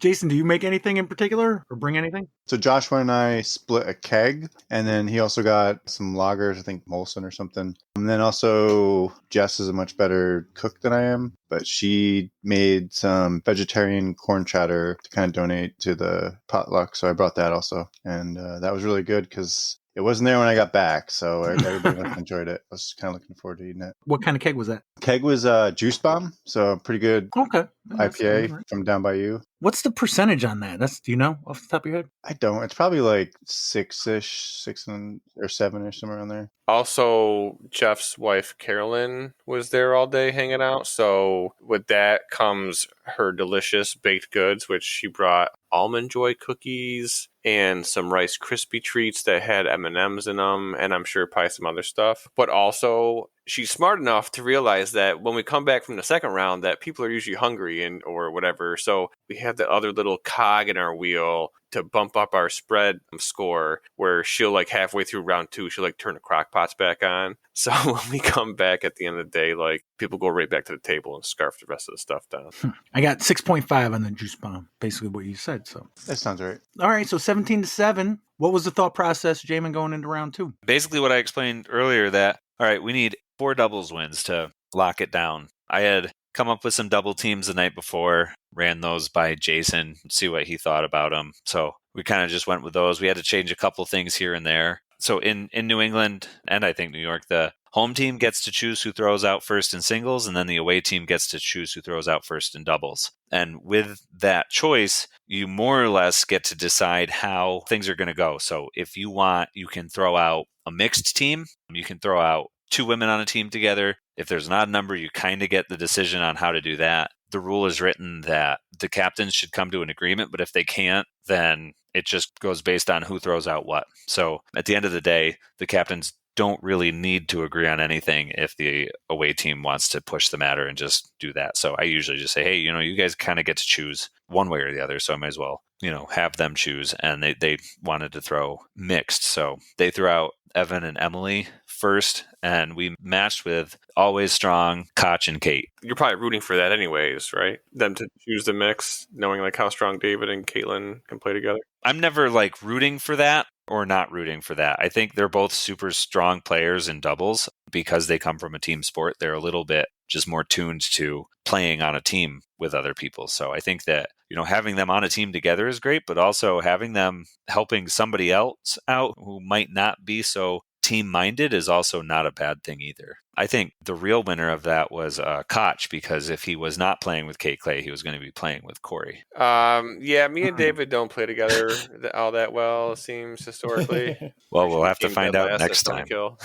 Jason, do you make anything in particular or bring anything? So Joshua and I split a keg, and then he also got some lagers, I think Molson or something. And then also Jess is a much better cook than I am, but she made some vegetarian corn chowder to kind of donate to the potluck. So I brought that also. And that was really good because it wasn't there when I got back, so everybody enjoyed it. I was kind of looking forward to eating it. What kind of keg was that? Keg was Juice Bomb, so pretty good IPA from down by you. What's the percentage on that? Do you know off the top of your head? I don't. It's probably like 6-ish, 6 or 7-ish, somewhere around there. Also, Jeff's wife, Carolyn, was there all day hanging out. So with that comes her delicious baked goods, which she brought Almond Joy cookies and some Rice Krispie treats that had M&Ms in them, and I'm sure probably some other stuff. But also, she's smart enough to realize that when we come back from the second round, that people are usually hungry or whatever. So we have the other little cog in our wheel to bump up our spread score, where she'll like halfway through round 2, she'll like turn the crock pots back on. So when we come back at the end of the day, like people go right back to the table and scarf the rest of the stuff down. I got 6.5 on the Juice Bomb, basically what you said. So that sounds right. All right, so 17-7. What was the thought process, Jaimen, going into round 2? Basically what I explained earlier, that all right, we need 4 doubles wins to lock it down. I had come up with some double teams the night before, ran those by Jason, see what he thought about them. So we kind of just went with those. We had to change a couple things here and there. So in New England, and I think New York, the home team gets to choose who throws out first in singles, and then the away team gets to choose who throws out first in doubles. And with that choice, you more or less get to decide how things are going to go. So if you want, you can throw out a mixed team. You can throw out 2 women on a team together. If there's an odd number, you kind of get the decision on how to do that. The rule is written that the captains should come to an agreement, but if they can't, then it just goes based on who throws out what. So at the end of the day, the captains don't really need to agree on anything if the away team wants to push the matter and just do that. So I usually just say, hey, you guys kind of get to choose one way or the other. So I might as well, have them choose. And they wanted to throw mixed. So they threw out Evan and Emily first, and we matched with always strong Koch and Kate. You're probably rooting for that anyways, right? Them to choose the mix, knowing like how strong David and Caitlin can play together. I'm never like rooting for that or not rooting for that. I think they're both super strong players in doubles because they come from a team sport. They're a little bit just more tuned to playing on a team with other people. So I think that, having them on a team together is great, but also having them helping somebody else out who might not be so team-minded is also not a bad thing either. I think the real winner of that was Koch, because if he was not playing with Kate Clay, he was going to be playing with Corey. Yeah, me and David don't play together all that well, it seems, historically. Well, we'll have to find out next time. Tied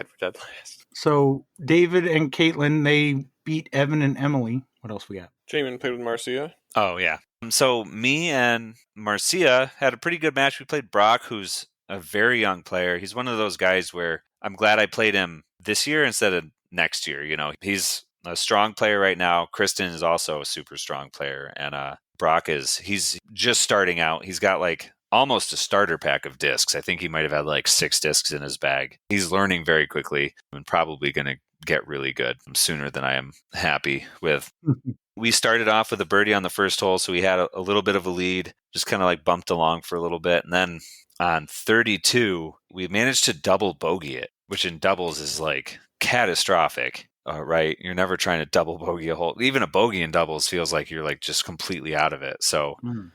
for dead last. So David and Caitlin, they beat Evan and Emily. What else we got? Jaimen played with Marcia. Oh, yeah. So me and Marcia had a pretty good match. We played Brock, who's a very young player. He's one of those guys where I'm glad I played him this year instead of next year. He's a strong player right now. Kristen is also a super strong player. And Brock he's just starting out. He's got like almost a starter pack of discs. I think he might have had like 6 discs in his bag. He's learning very quickly and probably going to get really good sooner than I am happy with. We started off with a birdie on the first hole, so we had a little bit of a lead, just kind of like bumped along for a little bit. And then on 32, we managed to double bogey it, which in doubles is like catastrophic, right? You're never trying to double bogey a hole. Even a bogey in doubles feels like you're like just completely out of it. So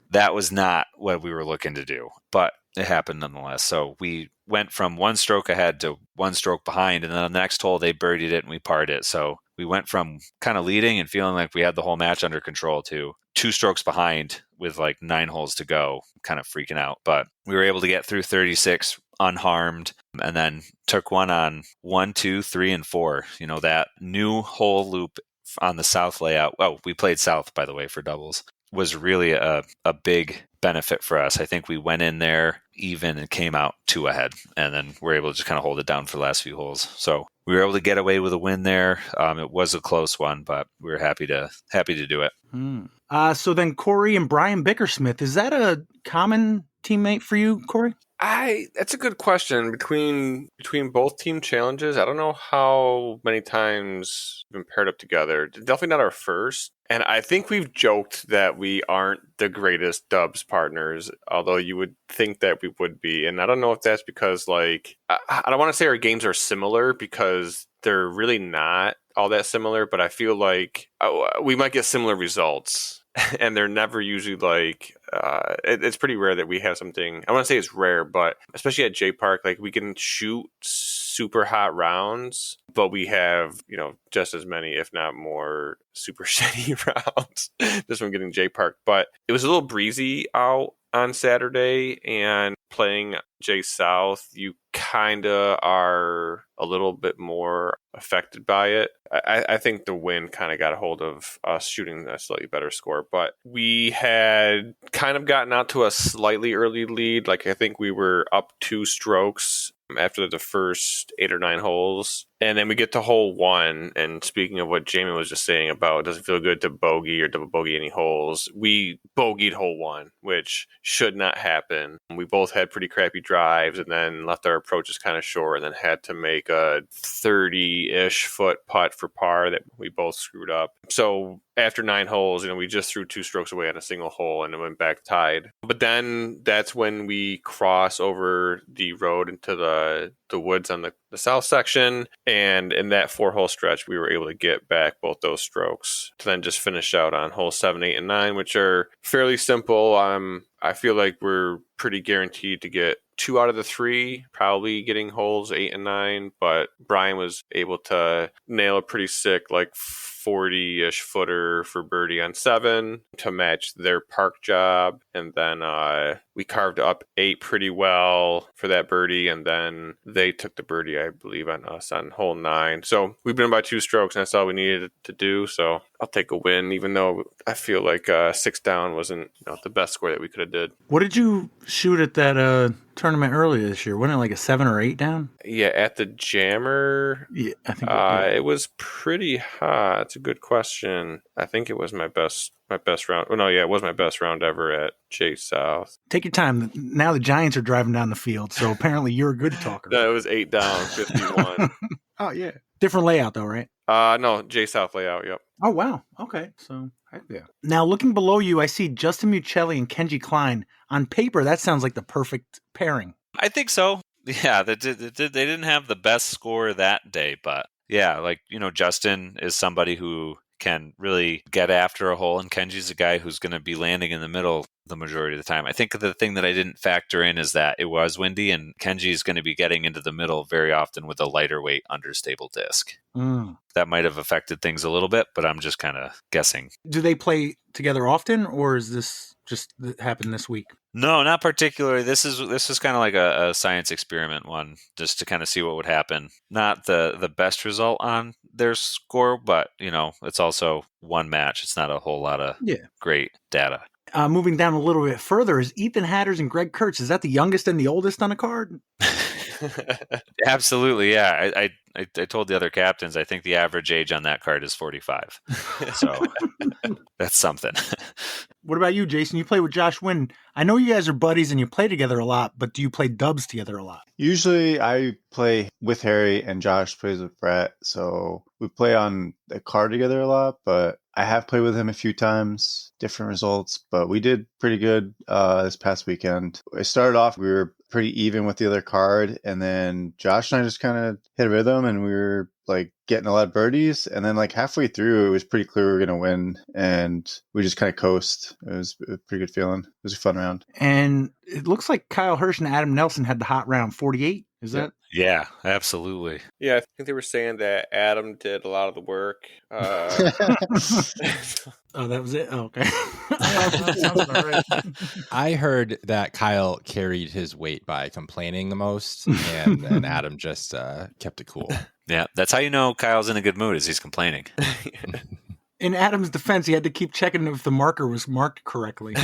that was not what we were looking to do, but it happened nonetheless. So we went from 1 stroke ahead to 1 stroke behind, and then on the next hole they birdied it and we parred it. So we went from kind of leading and feeling like we had the whole match under control to 2 strokes behind with like 9 holes to go, kind of freaking out. But we were able to get through 36 unharmed, and then took one on 1, 2, 3, and 4. That new hole loop on the south layout. Oh, we played south, by the way, for doubles. Was really a big benefit for us. I think we went in there even and came out 2 ahead, and then we're able to just kind of hold it down for the last few holes. So we were able to get away with a win there. It was a close one, but we were happy to do it. So then Corey and Brian Bickersmith, is that a common teammate for you, Corey? That's a good question. Between both team challenges, I don't know how many times we've been paired up together. Definitely not our first. And I think we've joked that we aren't the greatest dubs partners, although you would think that we would be. And I don't know if that's because, like, I don't want to say our games are similar, because they're really not all that similar, but I feel like we might get similar results. And they're never usually like, it's pretty rare that we have something. I want to say it's rare, but especially at J Park, like we can shoot super hot rounds, but we have, just as many, if not more, super shitty rounds just from getting J Park. But it was a little breezy out on Saturday, and playing J South, you kind of are a little bit more affected by it. I think the wind kind of got a hold of us shooting a slightly better score, but we had kind of gotten out to a slightly early lead. Like I think we were up 2 strokes after the first 8 or 9 holes. And then we get to hole 1. And speaking of what Jaimen was just saying about it doesn't feel good to bogey or double bogey any holes, we bogeyed hole 1, which should not happen. We both had pretty crappy drives and then left our approaches kind of short, and then had to make a 30-ish foot putt for par that we both screwed up. So after 9 holes, we just threw 2 strokes away on a single hole and it went back tied. But then that's when we cross over the road into the woods on the south section. And in that 4-hole stretch, we were able to get back both those strokes to then just finish out on hole 7, 8, and 9, which are fairly simple. I feel like we're pretty guaranteed to get 2 out of the 3, probably getting holes 8 and 9. But Brian was able to nail a pretty sick, like 40-ish footer for birdie on 7 to match their park job. And then we carved up 8 pretty well for that birdie, and then they took the birdie, I believe, on us on hole 9. So we've been by 2 strokes, and that's all we needed to do. So I'll take a win, even though I feel like 6 down wasn't the best score that we could have did. What did you shoot at that tournament earlier this year? Wasn't it like a 7 or 8 down? Yeah, at the Jammer, Yeah, I think it was pretty hot. It's a good question. I think it was my best round. Oh, no, yeah, it was my best round ever at Chase South. Take your time. Now the Giants are driving down the field, so apparently you're a good talker. No, it was 8 down, 51. Oh, yeah. Different layout, though, right? No, J South layout, yep. Oh, wow. Okay. So, yeah. Now, looking below you, I see Justin Muccelli and Kenji Klein. On paper, that sounds like the perfect pairing. I think so. Yeah, they didn't have the best score that day, but yeah, like, Justin is somebody who can really get after a hole, and Kenji's a guy who's going to be landing in the middle the majority of the time. I think the thing that I didn't factor in is that it was windy, and Kenji is going to be getting into the middle very often with a lighter weight understable disc. That might have affected things a little bit, but I'm just kind of guessing. Do they play together often, or is this just happened this week? No, not particularly. This is kind of like a science experiment one, just to kind of see what would happen. Not the best result on their score, but it's also one match. It's not a whole lot of great data. Moving down a little bit further is Ethan Hatters and Greg Kurtz. Is that the youngest and the oldest on a card? Absolutely, yeah. I told the other captains I think the average age on that card is 45. So that's something. What about you, Jason? You play with Josh Wynn. I know you guys are buddies and you play together a lot, but do you play dubs together a lot? Usually I play with Harry and Josh plays with Brett. So we play on the card together a lot, but I have played with him a few times, different results, but we did pretty good this past weekend. I started off, we were pretty even with the other card, and then Josh and I just kind of hit a rhythm, and we were like getting a lot of birdies, and then like halfway through it was pretty clear we were going to win, and we just kind of coast. It was a pretty good feeling. It was a fun round. And it looks like Kyle Hirsch and Adam Nelson had the hot round, 48. Is that? Yeah, absolutely. Yeah, I think they were saying that Adam did a lot of the work. Oh, that was it? Oh, okay. That sounds about right. I heard that Kyle carried his weight by complaining the most, and Adam just kept it cool. Yeah, that's how you know Kyle's in a good mood, is he's complaining. In Adam's defense, he had to keep checking if the marker was marked correctly.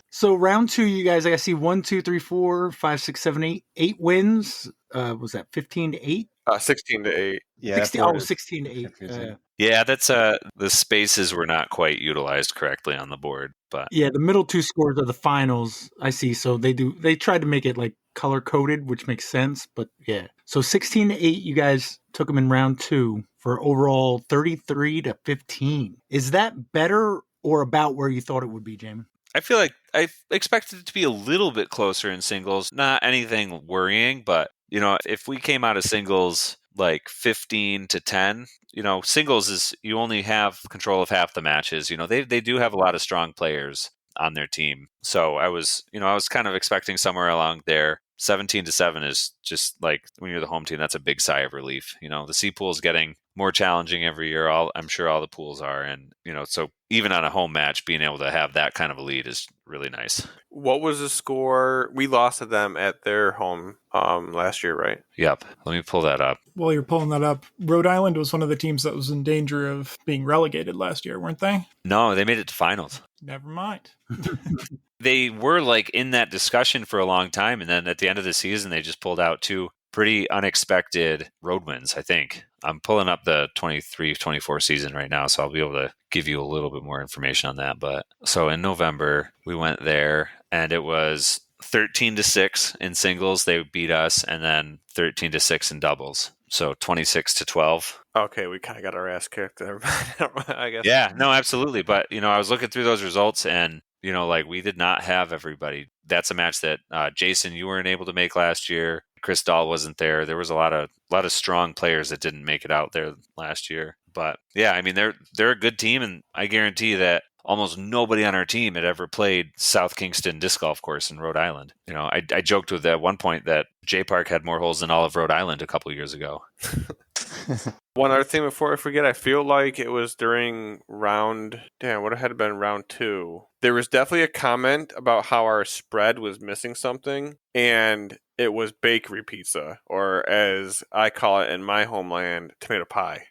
So round 2, you guys, I see 1, 2, 3, 4, 5, 6, 7, 8. 8 wins. Was that 15-8? 16-8. Yeah, 16-8. Yeah, that's the spaces were not quite utilized correctly on the board, but yeah, the middle 2 scores are the finals. I see. So they tried to make it like color coded, which makes sense. But yeah, so 16-8, you guys took them in round 2 for overall 33-15. Is that better or about where you thought it would be, Jaimen? I feel like I expected it to be a little bit closer in singles. Not anything worrying, but if we came out of singles like 15-10, singles is you only have control of half the matches. They do have a lot of strong players on their team. So I was kind of expecting somewhere along there. 17-7 is just like when you're the home team, that's a big sigh of relief. The C pool is getting more challenging every year. I'm sure all the pools are. And, so even on a home match, being able to have that kind of a lead is really nice. What was the score? We lost to them at their home last year, right? Yep. Let me pull that up. While you're pulling that up, Rhode Island was one of the teams that was in danger of being relegated last year, weren't they? No, they made it to finals. Never mind. They were like in that discussion for a long time. And then at the end of the season, they just pulled out 2 pretty unexpected road wins, I think. I'm pulling up the 23-24 season right now, so I'll be able to give you a little bit more information on that. But so in November, we went there, and it was 13-6 in singles. They beat us, and then 13-6 in doubles. So 26-12. Okay, we kind of got our ass kicked there, I guess. Yeah, no, absolutely. But, I was looking through those results, and, we did not have everybody. That's a match that Jason, you weren't able to make last year. Chris Dahl wasn't there. There was a lot of strong players that didn't make it out there last year. But yeah, I mean, they're a good team, and I guarantee that almost nobody on our team had ever played South Kingston Disc Golf Course in Rhode Island. I joked with at one point that J Park had more holes than all of Rhode Island a couple years ago. One other thing before I forget, I feel like it was during what had been round 2. There was definitely a comment about how our spread was missing something, and it was bakery pizza, or as I call it in my homeland, tomato pie.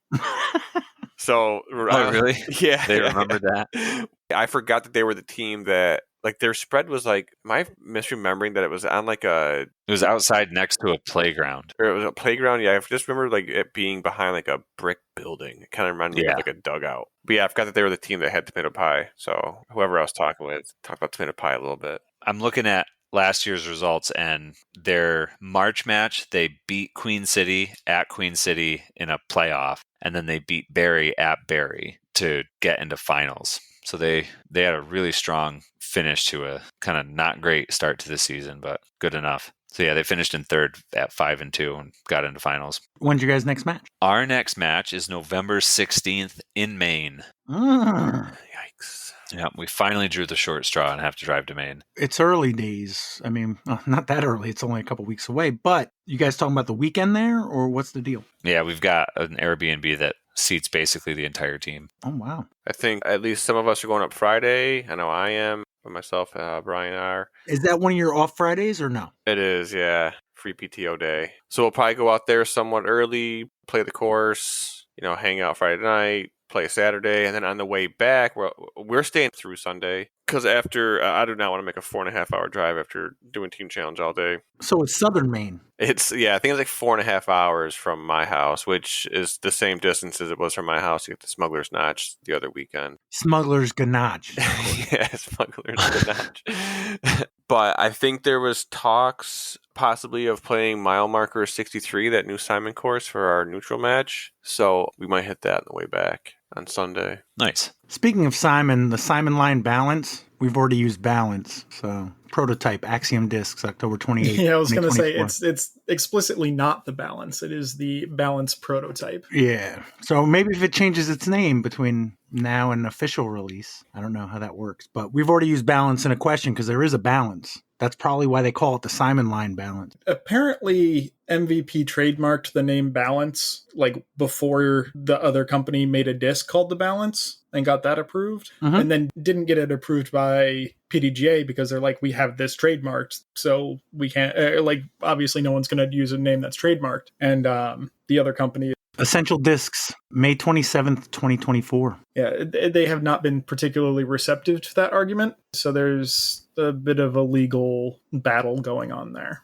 So, Oh, really? Yeah. They remembered that? I forgot that they were the team that, like, their spread was like, am I misremembering that it was on like It was outside next to a playground. or it was a playground? Yeah, I just remember like it being behind like a brick building. It kind of reminded me of like a dugout. But yeah, I forgot that they were the team that had tomato pie. So whoever I was talking with talked about tomato pie a little bit. I'm looking at last year's results, and their March match, they beat Queen City at Queen City in a playoff, and then they beat Barry at Barry to get into finals. So they had a really strong finish to a kind of not great start to the season, but good enough. So yeah, they finished in third at 5-2 and got into finals. When's your guys' next match? Our next match is November 16th in Maine. Yikes. Yeah, we finally drew the short straw and have to drive to Maine. It's early days. I mean, not that early. It's only a couple weeks away. But you guys talking about the weekend there, or what's the deal? Yeah, we've got an Airbnb that seats basically the entire team. Oh, wow. I think at least some of us are going up Friday. I know I am. But myself, Brian are. Is that one of your off Fridays or no? It is, yeah. Free PTO day. So we'll probably go out there somewhat early, play the course, hang out Friday night, play Saturday, and then on the way back, we're staying through Sunday. Because after, I do not want to make a 4.5-hour drive after doing Team Challenge all day. So it's Southern Maine. I think it's like 4.5 hours from my house, which is the same distance as it was from my house to get to Smuggler's Notch the other weekend. Smuggler's Ganache. Yeah, Smuggler's Notch. But I think there was talks possibly of playing mile marker 63, that new Simon course, for our neutral match. So we might hit that on the way back on Sunday. Nice. Speaking of Simon, the Simon line balance, we've already used balance. So prototype Axiom discs, October 28th. Yeah, I was going to say 24. it's explicitly not the balance. It is the balance prototype. Yeah. So maybe if it changes its name between now and official release, I don't know how that works. But we've already used balance in a question because there is a balance. That's probably why they call it the Simon line balance. Apparently, MVP trademarked the name Balance like before the other company made a disc called the Balance and got that approved, and then didn't get it approved by PDGA because they're like, we have this trademarked, so we can't. Obviously, no one's going to use a name that's trademarked, and the other company. Essential Discs, May 27th, 2024. Yeah, they have not been particularly receptive to that argument, so there's a bit of a legal battle going on there.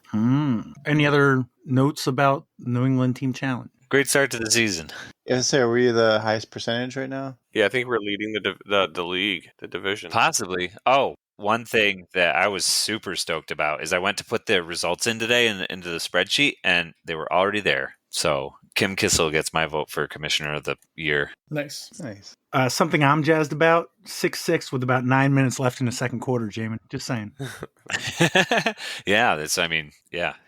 Any other notes about New England Team Challenge? Great start to the season. Yes, are we the highest percentage right now? Yeah, I think we're leading the league, the division. Possibly. Oh, one thing that I was super stoked about is I went to put the results in today into the spreadsheet, and they were already there. So Kim Kissel gets my vote for Commissioner of the Year. Nice. Something I'm jazzed about, 6-6 with about 9 minutes left in the second quarter, Jaimen. Just saying. Yeah,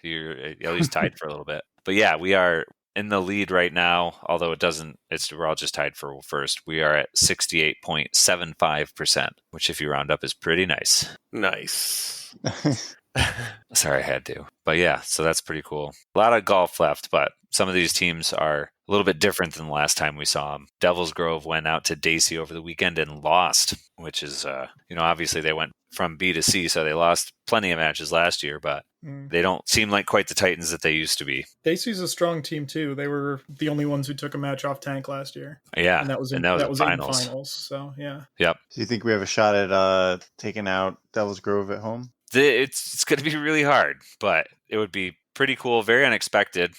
you're at least tied for a little bit. But yeah, we are in the lead right now, although we're all just tied for first. We are at 68.75%, which if you round up is pretty nice. Nice. Sorry, I had to. But yeah, so that's pretty cool. A lot of golf left, but some of these teams are a little bit different than the last time we saw them. Devil's Grove went out to Dacey over the weekend and lost, which is, obviously they went from B to C, so they lost plenty of matches last year, but they don't seem like quite the Titans that they used to be. Dacey's a strong team too. They were the only ones who took a match off Tank last year. Yeah, and that was in finals. So yeah. Yep. Do you think we have a shot at taking out Devil's Grove at home? It's going to be really hard, but it would be pretty cool. Very unexpected.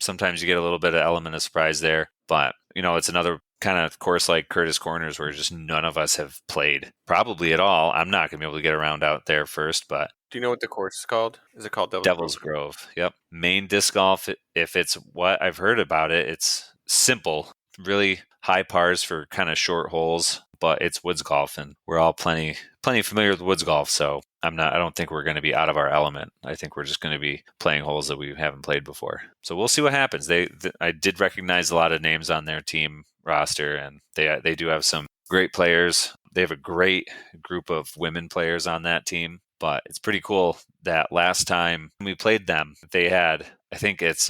Sometimes you get a little bit of element of surprise there, but it's another kind of course like Curtis Corners where just none of us have played probably at all. I'm not going to be able to get around out there first, but do you know what the course is called? Is it called Devil's Grove? Yep. Maine disc golf. If it's what I've heard about it, it's simple, really high pars for kind of short holes, but it's woods golf, and we're all plenty familiar with woods golf. So I don't think we're going to be out of our element. I think we're just going to be playing holes that we haven't played before. So we'll see what happens. I did recognize a lot of names on their team roster, and they do have some great players. They have a great group of women players on that team, but it's pretty cool that last time we played them, they had, I think it's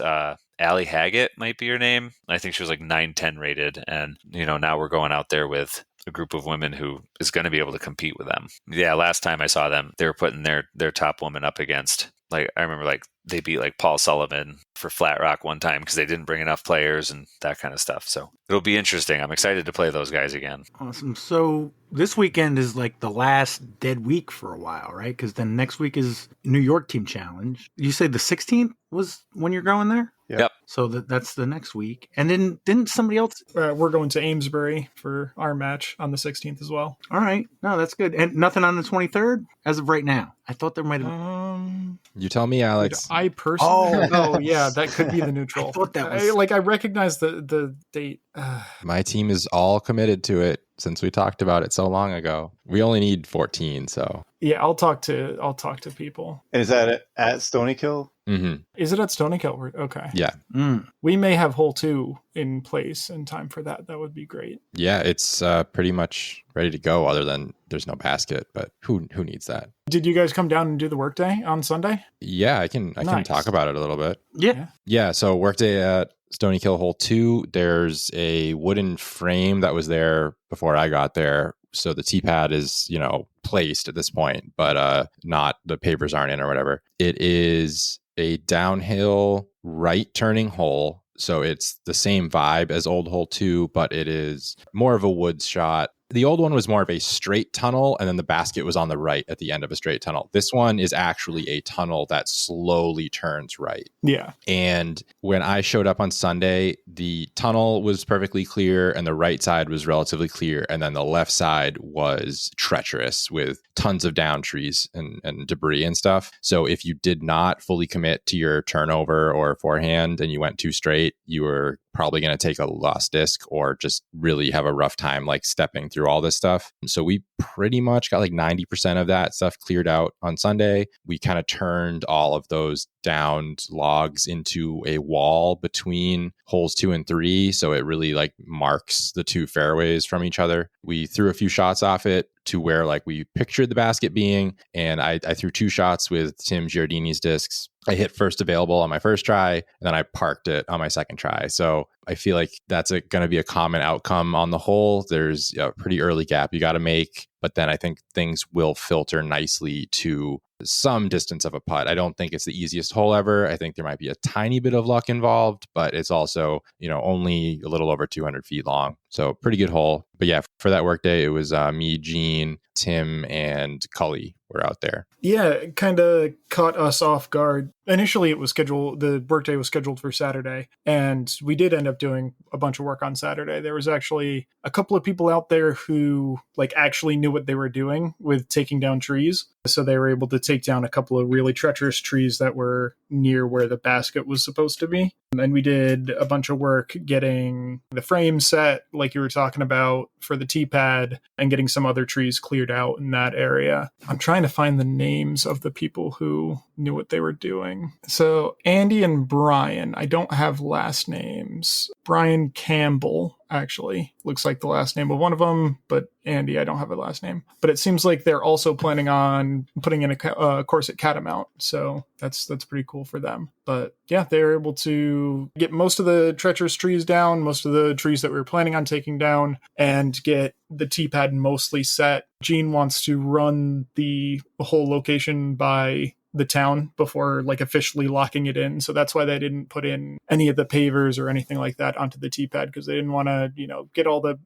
Allie Haggett might be her name. I think she was like 910 rated. And, now we're going out there with a group of women who is going to be able to compete with them. Yeah, last time I saw them, they were putting their top woman up against, like, I remember like they beat like Paul Sullivan for Flat Rock one time because they didn't bring enough players and that kind of stuff. So it'll be interesting. I'm excited to play those guys again. Awesome. So this weekend is like the last dead week for a while, right? Because then next week is New York Team Challenge. You said the 16th was when you're going there? Yep. So that's the next week. And then didn't somebody else? We're going to Amesbury for our match on the 16th as well. All right. No, that's good. And nothing on the 23rd as of right now. I thought there might have. You tell me, Alex. I personally. Oh, yeah, that could be the neutral. I thought that was. I recognize the date. My team is all committed to it since we talked about it so long ago. We only need 14, so. Yeah, I'll talk to people. And is that at Stony Kill? Mm-hmm. Is it at Stony Kill? Okay. Yeah. We may have hole 2 in place in time for that. That would be great. Yeah, it's pretty much ready to go other than there's no basket, but who needs that? Did you guys come down and do the workday on Sunday? Yeah, I can talk about it a little bit. Yeah. So workday at Stony Kill hole 2, there's a wooden frame that was there before I got there. So the T-pad is, placed at this point, but not, the papers aren't in or whatever. It is a downhill right turning hole. So it's the same vibe as old hole 2, but it is more of a woods shot. The old one was more of a straight tunnel, and then the basket was on the right at the end of a straight tunnel. This one is actually a tunnel that slowly turns right. Yeah. And when I showed up on Sunday, the tunnel was perfectly clear and the right side was relatively clear. And then the left side was treacherous with tons of down trees and debris and stuff. So if you did not fully commit to your turnover or forehand and you went too straight, you were probably going to take a lost disc or just really have a rough time like stepping through all this stuff. So we pretty much got like 90% of that stuff cleared out on Sunday. We kind of turned all of those downed logs into a wall between holes 2 and 3. So it really like marks the two fairways from each other. We threw a few shots off it to where like we pictured the basket being. And I threw 2 shots with Tim Giardini's discs. I hit first available on my first try, and then I parked it on my second try. So I feel like that's going to be a common outcome on the hole. There's a pretty early gap you got to make, but then I think things will filter nicely to some distance of a putt. I don't think it's the easiest hole ever. I think there might be a tiny bit of luck involved, but it's also, only a little over 200 feet long. So pretty good hole. But yeah, for that workday, it was me, Gene, Tim, and Cully were out there. Yeah, it kind of caught us off guard. Initially, the workday was scheduled for Saturday, and we did end up doing a bunch of work on Saturday. There was actually a couple of people out there who actually knew what they were doing with taking down trees. So they were able to take down a couple of really treacherous trees that were near where the basket was supposed to be. And we did a bunch of work getting the frame set, like you were talking about, for the T-pad, and getting some other trees cleared out in that area. I'm trying to find the names of the people who knew what they were doing. So Andy and Brian, I don't have last names. Brian Campbell, actually, looks like the last name of one of them, but Andy, I don't have a last name. But it seems like they're also planning on putting in a course at Catamount, so that's pretty cool for them. But yeah, they were able to get most of the treacherous trees down, most of the trees that we were planning on taking down, and get the T-pad mostly set. Gene wants to run the whole location by the town before officially locking it in. So that's why they didn't put in any of the pavers or anything like that onto the T-pad, because they didn't want to, get all the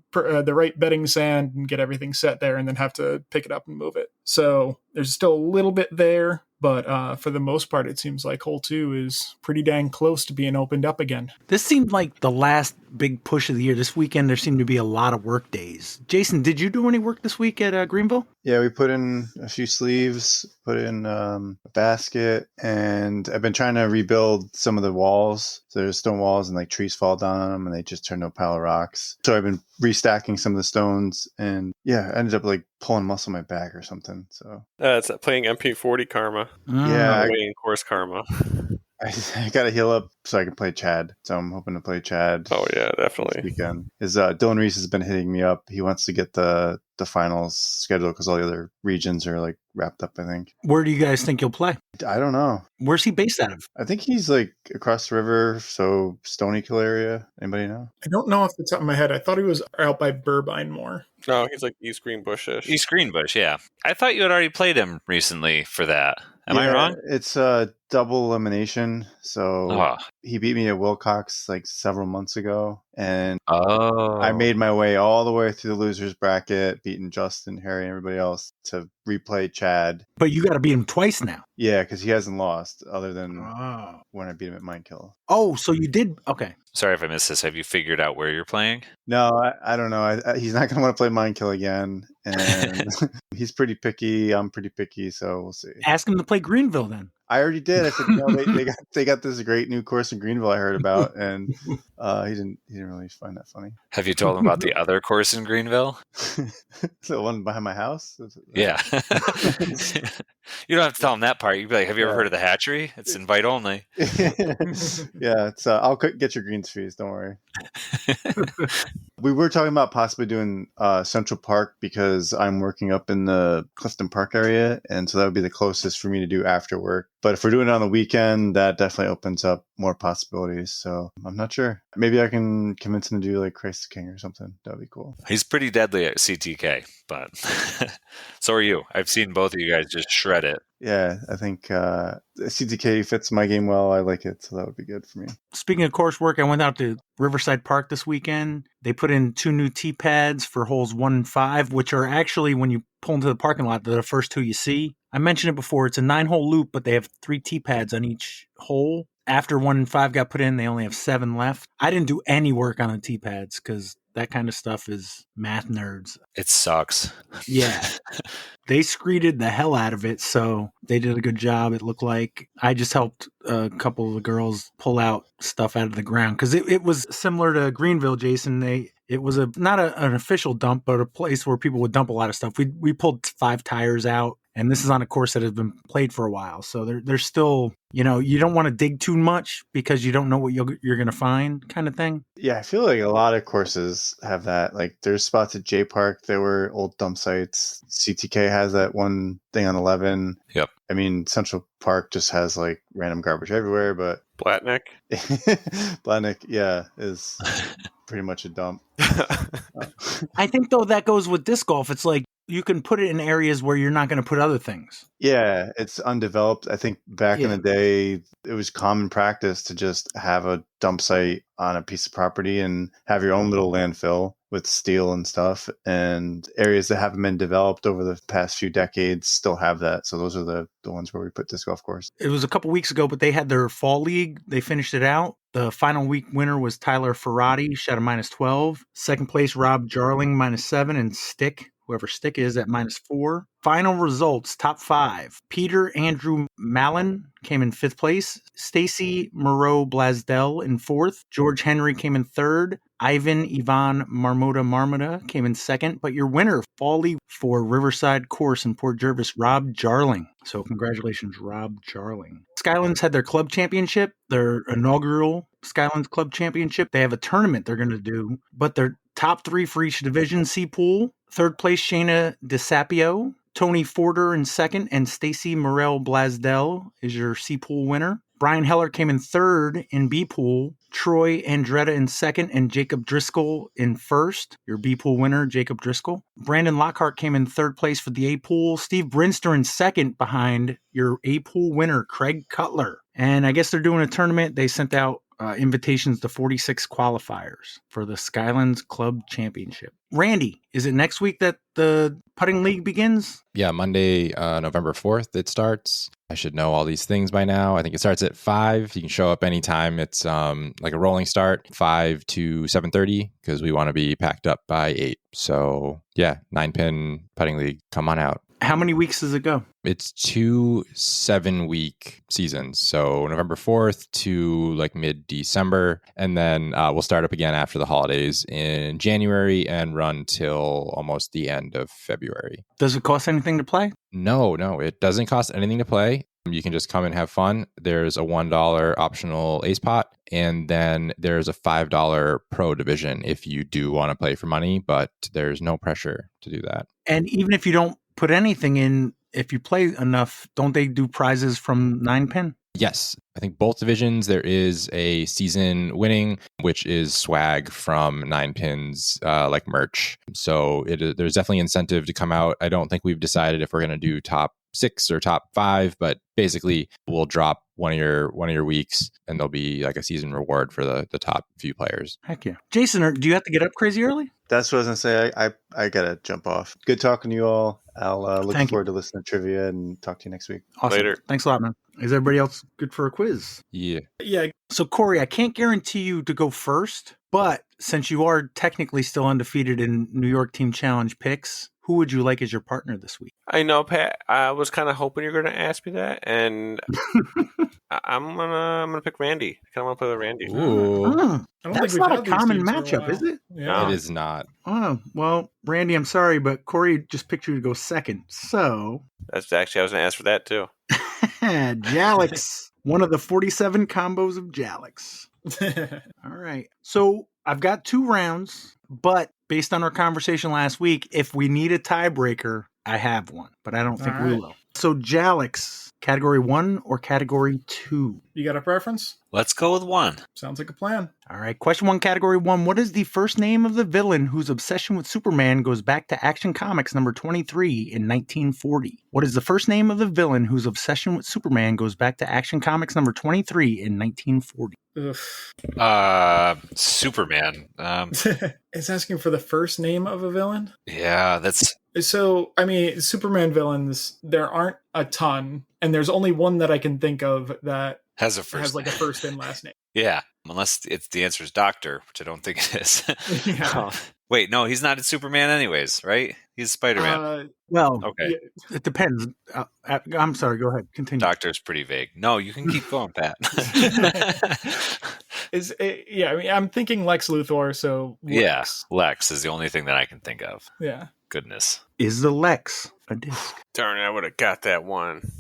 right bedding sand and get everything set there and then have to pick it up and move it. So there's still a little bit there, but for the most part, it seems like hole 2 is pretty dang close to being opened up again. This seemed like the last big push of the year. This weekend, there seemed to be a lot of work days. Jason, did you do any work this week at Greenville? Yeah, we put in a few sleeves, put in a basket, and I've been trying to rebuild some of the walls. So there's stone walls and trees fall down on them and they just turn to a pile of rocks. So I've been restacking some of the stones, and yeah, I ended up pulling muscle in my back or something. So it's playing MP40 karma. Yeah, playing course karma. I got to heal up so I can play Chad. So I'm hoping to play Chad. Oh yeah, This definitely. weekend. Dylan Reese has been hitting me up. He wants to get the finals scheduled because all the other regions are like wrapped up, I think. Where do you guys think you'll play? I don't know. Where's he based out of? I think he's like across the river, so Stony Kill area. Anybody know? I don't know off the top of my head. I thought he was out by Burbine more. No, he's like East Greenbush-ish. East Greenbush, yeah. I thought you had already played him recently for that. Am I wrong? It's a double elimination. So Oh. he beat me at Wilcox like several months ago. And Oh. I made my way all the way through the losers bracket, beating Justin, Harry, and everybody else to replay Chad. But you got to beat him twice now. Yeah, because he hasn't lost other than Oh. when I beat him at Mindkill. Oh, so you did? Okay. Sorry if I missed this. Have you figured out where you're playing? No, I don't know. He's not going to want to play Mindkill again. And he's pretty picky. I'm pretty picky, so we'll see. Ask him to play Greenville then. I already did. I said, they got this great new course in Greenville I heard about, and he didn't really find that funny. Have you told him about the other course in Greenville? The one behind my house? Yeah. You don't have to tell him that part. You'd be like, have you ever heard of the hatchery? It's invite only. Yeah, it's I'll get your greens fees, don't worry. We were talking about possibly doing Central Park because I'm working up in the Clifton Park area, and so that would be the closest for me to do after work. But if we're doing it on the weekend, that definitely opens up more possibilities. So I'm not sure. Maybe I can convince him to do like Christ the King or something. That would be cool. He's pretty deadly at CTK, but so are you. I've seen both of you guys just shred it. Yeah, I think CTK fits my game well. I like it, so that would be good for me. Speaking of coursework, I went out to Riverside Park this weekend. They put in 2 new tee pads for holes 1 and 5, which are actually, when you pull into the parking lot, they're the first 2 you see. I mentioned it before. It's a 9-hole loop, but they have 3 tee pads on each hole. After 1 and 5 got put in, they only have 7 left. I didn't do any work on the tee pads because that kind of stuff is math nerds. It sucks. Yeah. They screeded the hell out of it, so they did a good job, it looked like. I just helped a couple of the girls pull out stuff out of the ground because it was similar to Greenville, Jason. It was not an official dump, but a place where people would dump a lot of stuff. We pulled 5 tires out, and this is on a course that has been played for a while. So there's still, you don't want to dig too much because you don't know what you're going to find kind of thing. Yeah, I feel like a lot of courses have that. Like there's spots at J Park that were old dump sites. CTK has that one thing on 11. Yep. I mean, Central Park just has like random garbage everywhere, but Blatnick. Blatnick, yeah, is pretty much a dump. I think, though, that goes with disc golf. It's like you can put it in areas where you're not going to put other things. Yeah, it's undeveloped. I think back in the day, it was common practice to just have a dump site on a piece of property and have your own little landfill with steel and stuff. And areas that haven't been developed over the past few decades still have that. So those are the ones where we put disc golf course. It was a couple weeks ago, but they had their fall league. They finished it out. The final week winner was Tyler Ferrati, shot a -12. Second place, Rob Jarling, -7, and Stick, whoever Stick is, at -4. Final results, top 5. Peter Andrew Mallon came in 5th place. Stacy Moreau Blasdell in 4th. George Henry came in 3rd. Ivan Marmota came in 2nd. But your winner, fall league for Riverside Course in Port Jervis, Rob Jarling. So congratulations, Rob Jarling. Skylands had their club championship, their inaugural Skylands Club Championship. They have a tournament they're going to do, but their top 3 for each division, C Pool. 3rd place, Shayna DeSapio. Tony Forder in 2nd, and Stacy Morel Blasdell is your C Pool winner. Brian Heller came in 3rd in B Pool. Troy Andretta in 2nd, and Jacob Driscoll in 1st. Your B Pool winner, Jacob Driscoll. Brandon Lockhart came in 3rd place for the A Pool. Steve Brinster in 2nd behind your A Pool winner, Craig Cutler. And I guess they're doing a tournament. They sent out invitations to 46 qualifiers for the Skylands Club Championship. Randy, is it next week that the putting league begins? Yeah, Monday, November 4th, it starts. I should know all these things by now. I think it starts at 5. You can show up anytime. It's like a rolling start, 5 to 7:30, because we want to be packed up by 8. So yeah, 9-pin putting league. Come on out. How many weeks does it go? It's 2 7-week seasons. So November 4th to like mid-December. And then we'll start up again after the holidays in January and run till almost the end of February. Does it cost anything to play? No, it doesn't cost anything to play. You can just come and have fun. There's a $1 optional ace pot, and then there's a $5 pro division if you do want to play for money, but there's no pressure to do that. And even if you don't put anything in, if you play enough, don't they do prizes from 9-pin? Yes, I think both divisions, there is a season winning, which is swag from 9-pins, like merch. So there's definitely incentive to come out. I don't think we've decided if we're going to do top 6 or top 5, but basically we'll drop one of your weeks and there'll be like a season reward for the top few players. Heck yeah. Jason, do you have to get up crazy early? That's what I was going to say. I got to jump off. Good talking to you all. I'll look forward to listening to trivia and talk to you next week. Awesome. Later. Thanks a lot, man. Is everybody else good for a quiz? Yeah. Yeah. So, Corey, I can't guarantee you to go first, but since you are technically still undefeated in New York Team Challenge picks, who would you like as your partner this week? I know, Pat. I was kind of hoping you're going to ask me that, and I'm gonna pick Randy. I kind of want to play with Randy. Ooh. I don't That's think not we've a had these common teams for a matchup, while. is it? Yeah. It is not. Oh, well, Randy, I'm sorry, but Corey just picked you to go second. So, That's actually I was going to ask for that too. Jalix, one of the 47 combos of Jalix. All right. So I've got 2 rounds, but based on our conversation last week, if we need a tiebreaker, I have one, but I don't think All we right. will. So Jalix, category 1 or category 2? You got a preference? Let's go with 1. Sounds like a plan. All right. Question 1, category 1. What is the first name of the villain whose obsession with Superman goes back to Action Comics number 23 in 1940? What is the first name of the villain whose obsession with Superman goes back to Action Comics number 23 in 1940? Superman. It's asking for the first name of a villain. Yeah, that's So, I mean, Superman villains, there aren't a ton, and there's only one that I can think of that has a first. has like a first and last name. Yeah, unless it's the answer is Doctor, which I don't think it is. Yeah. Wait, no, he's not in Superman anyways, right? He's Spider-Man. Well, Okay. it depends. I'm sorry. Go ahead. Continue. Doctor's pretty vague. No, you can keep going, Pat. I mean, I'm thinking Lex Luthor, so Lex. Yeah, Lex is the only thing that I can think of. Yeah. Goodness. Is the Lex a disc? Darn it, I would have got that one.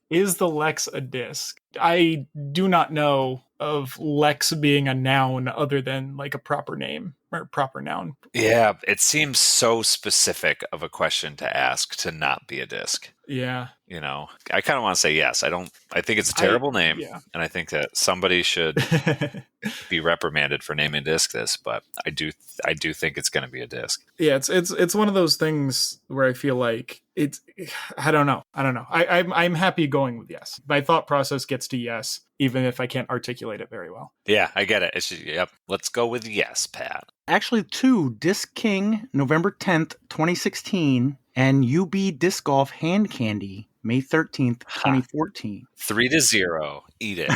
Is the Lex a disc? I do not know of Lex being a noun other than like a proper name or proper noun. Yeah, it seems so specific of a question to ask to not be a disc. Yeah. You know, I kind of want to say yes. I think it's a terrible name. Yeah. And I think that somebody should be reprimanded for naming disc this, but I do think it's going to be a disc. Yeah, it's one of those things where I feel like I don't know. I'm happy going with yes. My thought process gets to yes, even if I can't articulate it very well. Yeah, I get it. Yep. Let's go with yes, Pat. Actually, 2, Disc King, November 10th, 2016, and UB Disc Golf Hand Candy, May 13th, 2014. 3-0. Eat it.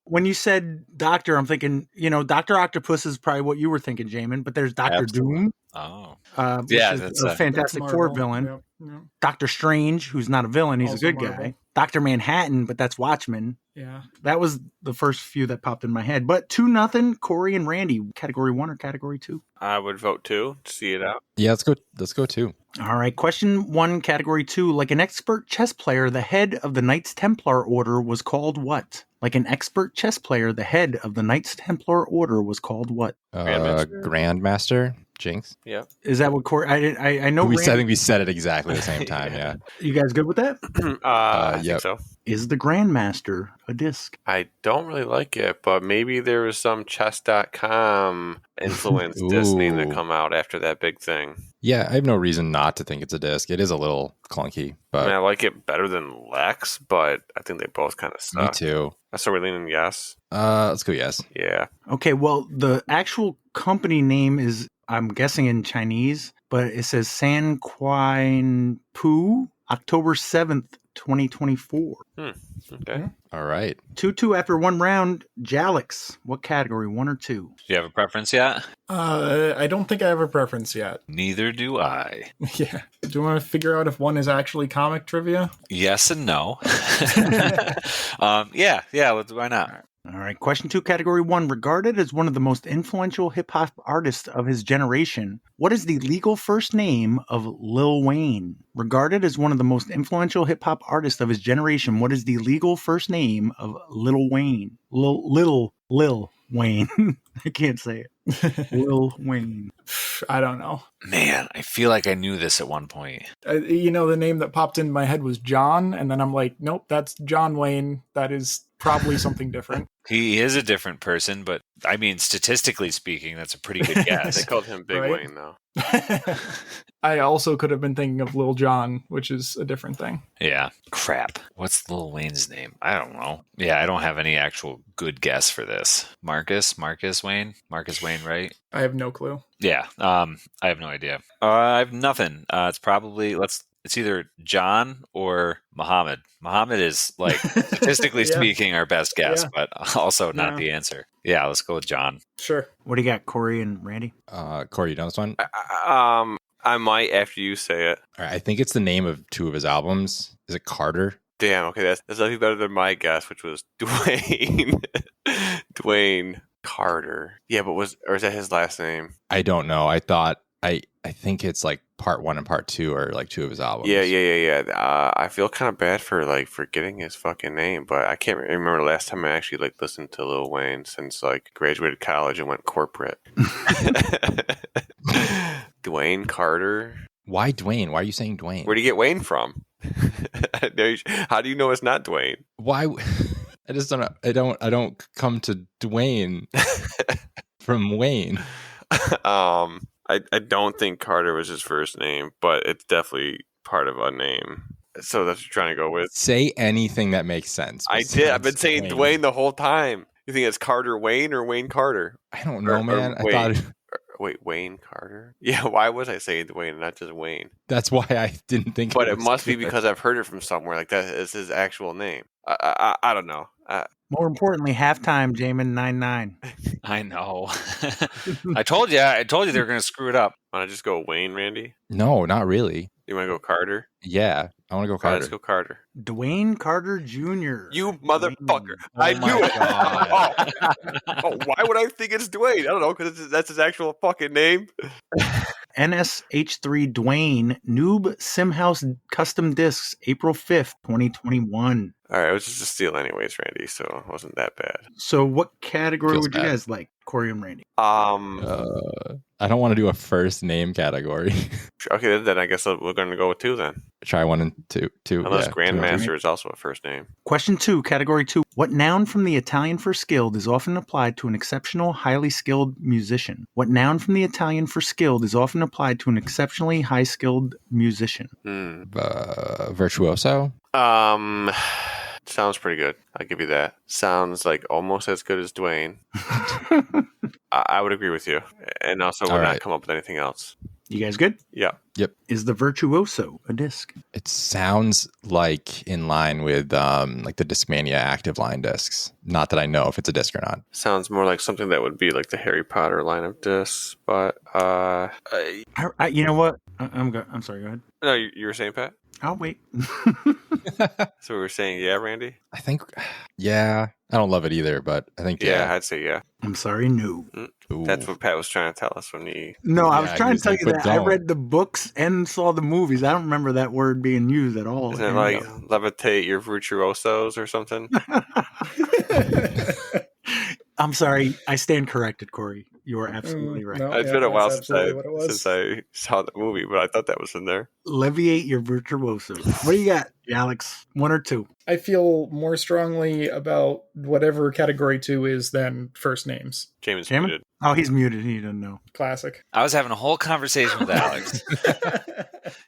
When you said Doctor, I'm thinking, Dr. Octopus is probably what you were thinking, Jamin, but there's Dr. Doom. Oh. Which Yeah, is that's a Fantastic That's Four Marvel. villain. Yeah. Doctor Strange, who's not a villain, he's Also a good Marvel. guy. Dr. Manhattan, but that's Watchmen. Yeah. That was the first few that popped in my head. But 2-0, Corey and Randy, category 1 or category 2? I would vote 2 to see it out. Yeah, let's go 2. All right, question 1, category 2. Like an expert chess player, the head of the Knights Templar Order was called what? Like an expert chess player, the head of the Knights Templar Order was called what? Grandmaster Jinx. Yeah. Is that what Corey? I know. I think we said it exactly the same time. Yeah. You guys good with that? I yep. think so. Is the Grandmaster a disc? I don't really like it, but maybe there was some chess.com influence Disney that Ooh. come out after that big thing. Yeah, I have no reason not to think it's a disc. It is a little clunky, I but mean, I like it better than Lex, but I think they both kind of me suck. too. So we're leaning yes. Let's go yes. Yeah. Okay, well, the actual company name is, I'm guessing in Chinese, but it says San Quine Pu, October 7th, 2024. Okay. All right. 2-2 after one round. Jalix, what category, 1 or 2? Do you have a preference yet? I don't think I have a preference yet. Neither do I. Yeah. Do you want to figure out if one is actually comic trivia? Yes and no. Yeah. Why not? All right. Question 2, category 1. Regarded as one of the most influential hip hop artists of his generation, what is the legal first name of Lil Wayne? Regarded as one of the most influential hip hop artists of his generation, what is the legal first name of Lil Wayne? Lil Wayne. I can't say it. Lil Wayne. I don't know. Man, I feel like I knew this at one point. The name that popped into my head was John, and then I'm like, nope, that's John Wayne. That is probably something different. He is a different person, but I mean, statistically speaking, that's a pretty good They guess. called him Big Right? Wayne, though. I also could have been thinking of Lil Jon, which is a different thing. Yeah. Crap. What's Lil Wayne's name? I don't know. Yeah, I don't have any actual good guess for this. Marcus Wayne, right? I have no clue. Yeah. I have no idea. I have nothing. It's probably it's either John or Muhammad. Muhammad is, like, statistically Yeah. speaking, our best guess, Yeah. but also not Yeah. the answer. Yeah, let's go with John. Sure. What do you got, Corey and Randy? Corey, you know this one? I might after you say it. All right, I think it's the name of 2 of his albums. Is it Carter? Damn, okay, that's nothing better than my guess, which was Dwayne. Dwayne Carter. Yeah, but is that his last name? I don't know. I think it's like part 1 and part 2 are like 2 of his albums. Yeah. I feel kind of bad for forgetting his fucking name, but I can't remember the last time I actually listened to Lil Wayne since graduated college and went corporate. Dwayne Carter. Why Dwayne? Why are you saying Dwayne? Where do you get Wayne from? How do you know it's not Dwayne? Why? I just don't know. I don't come to Dwayne from Wayne. I don't think Carter was his first name, but it's definitely part of a name. So that's what you're trying to go with. Say anything that makes sense. I did. I've been saying Dwayne the whole time. You think it's Carter Wayne or Wayne Carter? I don't know, man. I thought. Wait, Wayne Carter? Yeah, why was I saying Dwayne and not just Wayne? That's why I didn't think. But it must be because I've heard it from somewhere. Like that is his actual name. I don't know. More importantly, halftime, Jaimen 9-9. I know. I told you they were going to screw it up. Want to just go Wayne, Randy? No, not really. You want to go Carter? Yeah, I want to go All right, Carter. let's go Carter. Dwayne Carter Jr. You motherfucker! Oh I my knew it. God. Why would I think it's Dwayne? I don't know because that's his actual fucking name. NSH3 Dwayne Noob Simhouse Custom Discs, April 5th, 2021. All right, it was just a steal anyways, Randy. So it wasn't that bad. So what category Feels would you bad. guys like, Corey and Randy? I don't want to do a first name category. Okay, then I guess we're going to go with 2 then. Try 1 and 2. Unless yeah, Grandmaster is also a first name. Question 2, category 2. What noun from the Italian for skilled is often applied to an exceptional, highly skilled musician? What noun from the Italian for skilled is often applied to an exceptionally high skilled musician? Virtuoso. Sounds pretty good. I'll give you that. Sounds like almost as good as Dwayne. I would agree with you. And also would not come up with anything else. You guys good? Yeah. Yep. Is the Virtuoso a disc? It sounds like in line with like the Discmania active line discs. Not that I know if it's a disc or not. Sounds more like something that would be like the Harry Potter line of discs, but You know what? I'm sorry. Go ahead. no, you were saying, Pat? I'll wait. So we were saying, yeah, Randy? I think, yeah. I don't love it either, but I think, Yeah, yeah. I'd say yeah. I'm sorry, no. Ooh. That's what Pat was trying to tell us when he... No, I Yeah, was he trying was to tell like, you but that I don't. read the books and saw the movies. I don't remember that word being used at all. Isn't it like levitate your virtuosos or something? I'm sorry. I stand corrected, Corey. You are absolutely right. no. It's Yeah, been a while that's since absolutely what it was. I saw the movie, but I thought that was in there. Leviate your virtuosos. What do you got, Alex? 1 or 2? I feel more strongly about whatever category 2 is than first names. James Jaimen? muted. Oh, he's muted. He doesn't know. Classic. I was having a whole conversation with Alex.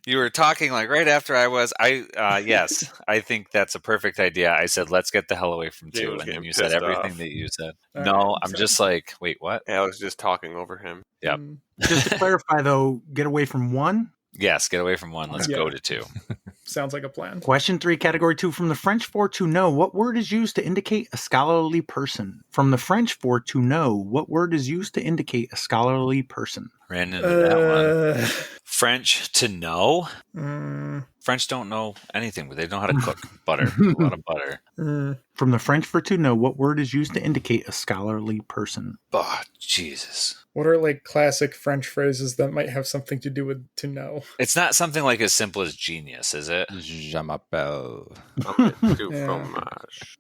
You were talking like right after I was. Yes, I think that's a perfect idea. I said, let's get the hell away from Jay 2. was And then getting you said pissed everything off. that you said. All No, right, I'm so- just like, wait, what? Alex just talking over him. Yep. Just to clarify, though, get away from 1. Yes, get away from 1. Let's Yeah. go to 2. Sounds like a plan. Question 3, category 2. From the French for to know, what word is used to indicate a scholarly person? From the French for to know, what word is used to indicate a scholarly person? Ran into that one. Uh, French to know? mm, French don't know anything, but they know how to cook butter. A lot of butter. From the French for to know, what word is used to indicate a scholarly person? Oh, Jesus. What are like classic French phrases that might have something to do with to know? It's not something like as simple as genius, is it? Je m'appelle. Du fromage.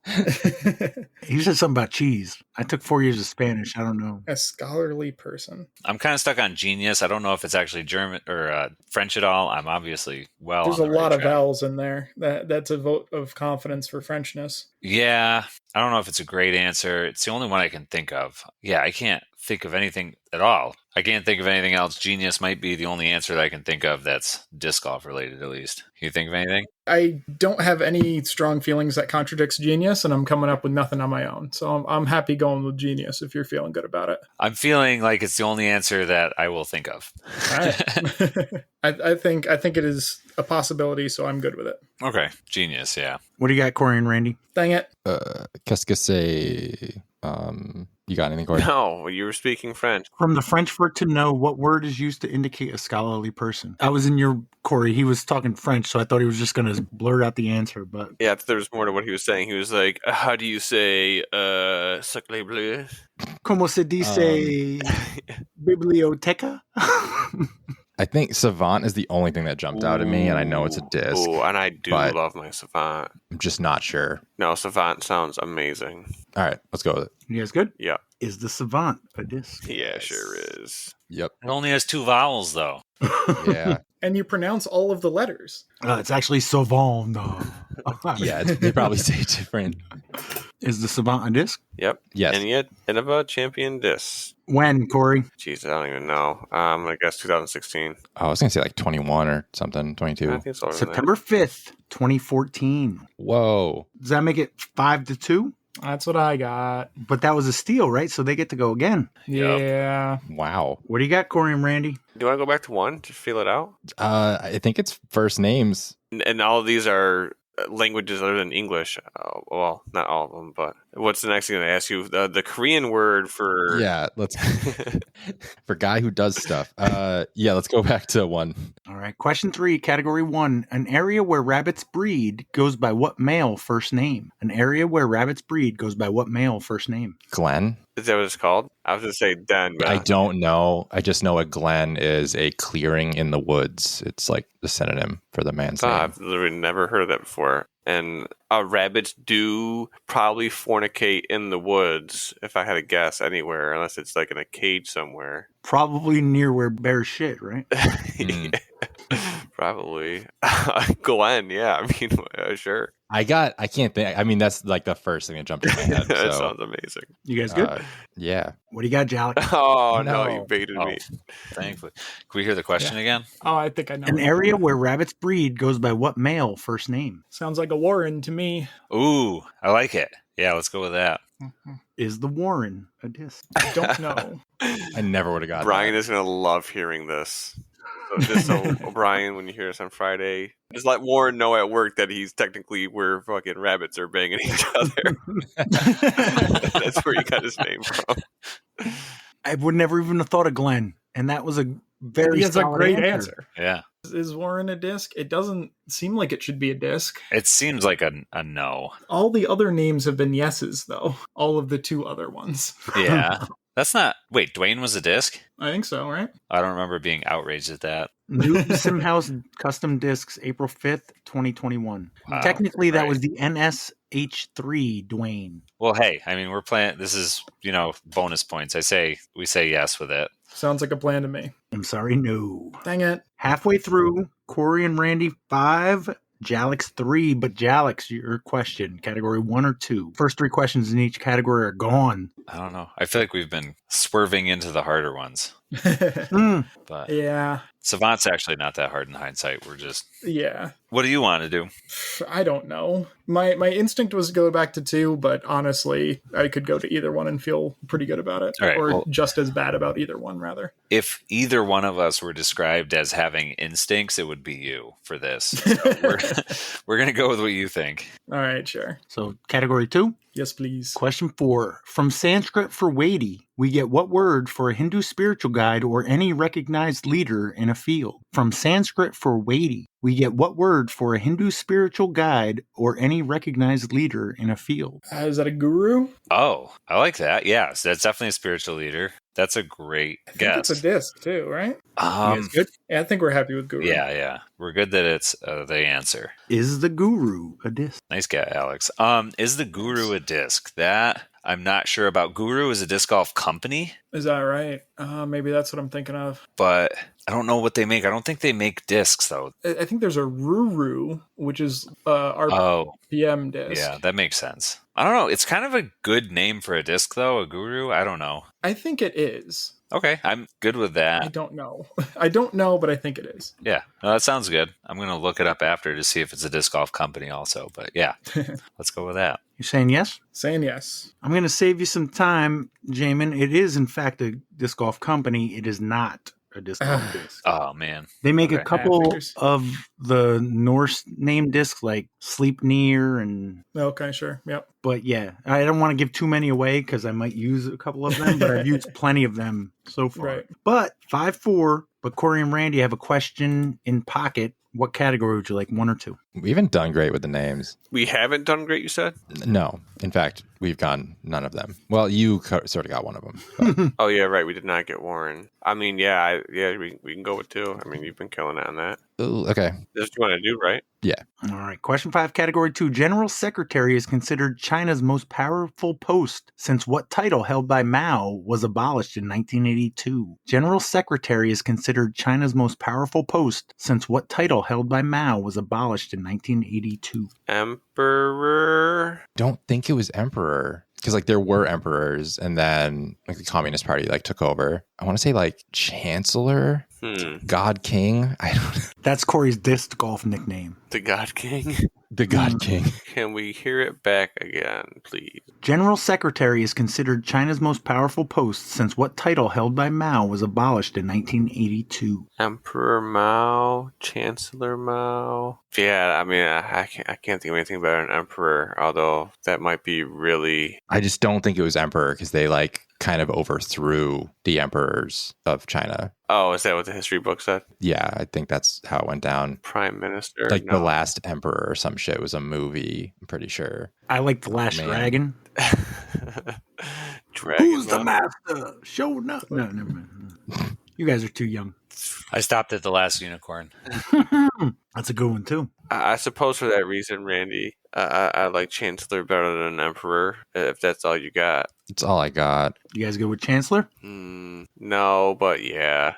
He said something about cheese. I took 4 years of Spanish. I don't know. A scholarly person. I'm kind of stuck on genius. I don't know if it's actually German or French at all. I'm obviously There's on a the lot right of track. vowels in there. That's a vote of confidence for Frenchness. Yeah, I don't know if it's a great answer. It's the only one I can think of. Yeah, I can't think of anything at all. I can't think of anything else. Genius might be the only answer that I can think of that's disc golf related, at least. Can you think of anything? I don't have any strong feelings that contradicts genius, and I'm coming up with nothing on my own. So I'm happy going with genius if you're feeling good about it. I'm feeling like it's the only answer that I will think of. All right. I think it is a possibility, so I'm good with it. Okay, genius, yeah. What do you got, Corey and Randy? Dang it. Qu'est-ce que c'est? You got anything, Corey? No, you were speaking French. From the French for to know, what word is used to indicate a scholarly person? I was in your Corey. He was talking French, so I thought he was just going to blurt out the answer. But Yeah, there was more to what he was saying. He was like, how do you say sacré bleu? como se dice biblioteca? I think savant is the only thing that jumped out at me, and I know it's a disc. Ooh, and I do but- love my savant. I'm just not sure. No, savant sounds amazing. All right, let's go with it. You guys good? Yeah. Is the savant a disc? Yeah, sure is. Yep. It only has 2 vowels, though. Yeah. And you pronounce all of the letters. It's actually savant. Yeah, they probably say different. Is the savant a disc? Yep. Yes. And yet, Innova champion disc. When, Corey? Jeez, I don't even know. I'm going to guess 2016. Oh, I was going to say like 21 or something, I 22. think it's older than that. September 5th, 2014. Whoa. Does that make it 5-2? That's what I got. But that was a steal, right? So they get to go again. Yep. Yeah. Wow. What do you got, Corey and Randy? Do you want to go back to one to feel it out? I think it's first names. And all of these are languages other than English. Well, not all of them, but what's the next thing I ask you? The Korean word for... Yeah, let's for guy who does stuff. Yeah, let's go back to one. All right. Question 3, category 1. An area where rabbits breed goes by what male first name? An area where rabbits breed goes by what male first name? Glen. Is that what it's called? I was going to say Den, but I don't know. I just know a glen is a clearing in the woods. It's like the synonym for the man's name. I've literally never heard of that before. And rabbits do probably fornicate in the woods, if I had to guess, anywhere, unless it's like in a cage somewhere. Probably near where bears shit, right? Probably. Glenn, yeah. I mean, sure. I can't think. I mean, that's like the first thing that jumped in my head. That so, sounds amazing. You guys good? yeah. What do you got, Jalik? Oh, no, No. you baited me. Thankfully. Can we hear the question again? Oh, I think I know. An area where rabbits breed goes by what male first name? Sounds like a Warren to me. Ooh, I like it. Yeah, let's go with that. Is the Warren a disc? I don't know. I never would have gotten Brian that. is going to love hearing this. So Brian, when you hear us on Friday, just let Warren know at work that he's technically where fucking rabbits are banging each other. That's where he got his name from. I would never even have thought of Glenn, and that was a very That's a solid great answer. Yeah. Is Warren a disc? It doesn't seem like it should be a disc. It seems like a no. All the other names have been yeses, though. All of the 2 other ones. Yeah. That's not... Wait, Dwayne was a disc? I think so, right? I don't remember being outraged at that. New Simhouse Custom Discs, April 5th, 2021. Wow. Technically, that Right. was the NSH3 Dwayne. Well, hey, I mean, we're playing... This is, bonus points. We say yes with it. Sounds like a plan to me. I'm sorry, no. Dang it. Halfway through, Corey and Randy 5, Jalix 3. But Jalix, your question, category 1 or 2. First 3 questions in each category are gone. I don't know. I feel like we've been swerving into the harder ones. But Yeah. Savant's actually not that hard in hindsight. We're just... Yeah. What do you want to do? I don't know. My instinct was to go back to 2, but honestly, I could go to either one and feel pretty good about it. All right, or well- just as bad about either one, rather. If either one of us were described as having instincts, it would be you for this. So we're going to go with what you think. All right, sure. So, category 2. Yes, please. Question 4. From Sanskrit for weighty, we get what word for a Hindu spiritual guide or any recognized leader in a field? From Sanskrit for weighty, we get what word for a Hindu spiritual guide or any recognized leader in a field? Is that a guru? Oh, I like that. Yes, that's definitely a spiritual leader. That's a great I think guess. it's a disc too, right? You guys good? Yeah, I think we're happy with guru. Yeah. We're good that it's the answer. Is the guru a disc? Nice guy, Alex. Is the guru a disc? That I'm not sure about. Guru is a disc golf company, Is that right? Maybe that's what I'm thinking of. but I don't know what they make. I don't think they make discs though. I think there's a Ruru, which is our Oh, PM disc. yeah, that makes sense. I don't know. It's kind of a good name for a disc though, a guru. I don't know. I think it is. Okay, I'm good with I that. don't know. I don't know, but I think it is. Yeah, no, that sounds good. I'm going to look it up after to see if it's a disc golf company also. But yeah, let's go with that. You're saying yes? Saying yes. I'm going to save you some time, Jaimen. It is, in fact, a disc golf company. It is not a disc golf disc. Oh, man. They make a Okay. couple Figures. of the Norse name discs like Sleipnir and... Okay, sure. Yep. But yeah, I don't want to give too many away because I might use a couple of them, but I've used plenty of them so far. Right. But 5-4, but Corey and Randy have a question in pocket. What category would you like, one or two? We haven't done great with the names. We haven't done great, you said? No. In fact, we've gotten none of them. Well, you sort of got one of them. but- Oh, yeah, right. We did not get Warren. I mean, we can go with 2. I mean, you've been killing it on that. Ooh, okay. This you want to do, right? All right. Question 5, category 2. General Secretary is considered China's most powerful post since what title held by Mao was abolished in 1982? General Secretary is considered China's most powerful post since what title held by Mao was abolished in 1982? Emperor. Don't think it was emperor. Because like there were emperors and then like the Communist Party like took over. I want to say like Chancellor, God King. I don't That's Corey's disc golf nickname. The God King. The God King. Can we hear it back again, please? General Secretary is considered China's most powerful post since what title held by Mao was abolished in 1982? Emperor Mao, Chancellor Mao. Yeah, I mean, I can't think of anything better than Emperor, although that might be really... I just don't think it was emperor because they like kind of overthrew the emperors of China. Oh, is that what the history book said? Yeah, I think that's how it went down. Prime Minister? Like No. The Last Emperor or some shit was a movie, I'm pretty sure. I like The Last Man. Dragon. Dragon Who's the Ball. master? Show up. No, never mind. You guys are too young. I stopped at the last unicorn. That's a good one, too. I suppose for that reason, Randy, I like Chancellor better than Emperor, if that's all you got. It's all I got. You guys good with Chancellor? No, but yeah.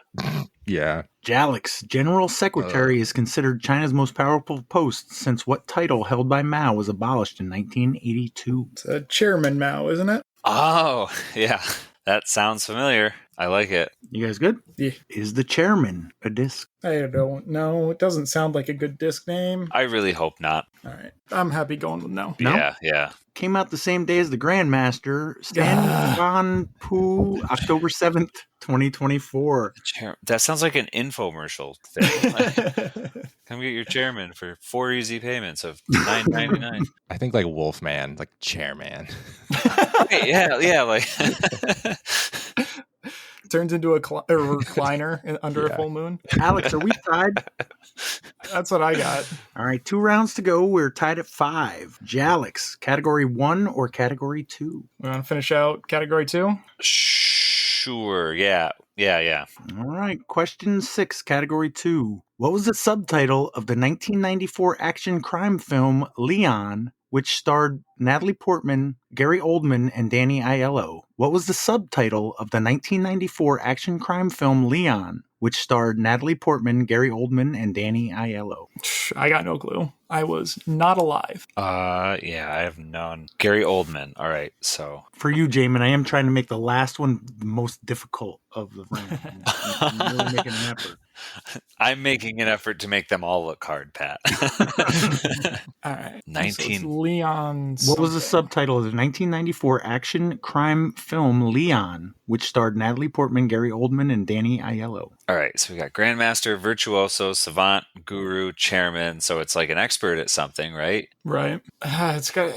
Yeah. Jalix, General Secretary is considered China's most powerful post since what title held by Mao was abolished in 1982? It's Chairman Mao, isn't it? Oh, yeah. That sounds familiar. I like it. You guys good? Yeah. Is the chairman a disc? I don't know. It doesn't sound like a good disc name. I really hope not. All right. I'm happy going with no. No? Yeah. Came out the same day as the Grandmaster, Stan Van Poo, October 7th, 2024. That sounds like an infomercial thing. Like, come get your chairman for 4 easy payments of $9.99. I think like Wolfman, like chairman. Okay, yeah, like Turns into a recliner under a full moon. Alex, are we tied? That's what I got. All right, 2 rounds to go. We're tied at 5. Jalix, category 1 or category 2? We want to finish out category 2? sure, yeah. All right, question 6, category 2. What was the subtitle of the 1994 action crime film Leon, which starred Natalie Portman, Gary Oldman, and Danny Aiello? What was the subtitle of the 1994 action crime film Leon, which starred Natalie Portman, Gary Oldman, and Danny Aiello? I got no clue. I was not alive. Yeah, I have none. Gary Oldman. All right, so For you, Jaimen, I am trying to make the last one the most difficult of the round. I'm really making an effort. I'm making an effort to make them all look hard, Pat. All right. 19. So it's Leon. What was the subtitle of the 1994 action crime film Leon, which starred Natalie Portman, Gary Oldman, and Danny Aiello? All right, so we got Grandmaster, Virtuoso, Savant, Guru, Chairman. So it's like an expert at something, right? Right. It's got.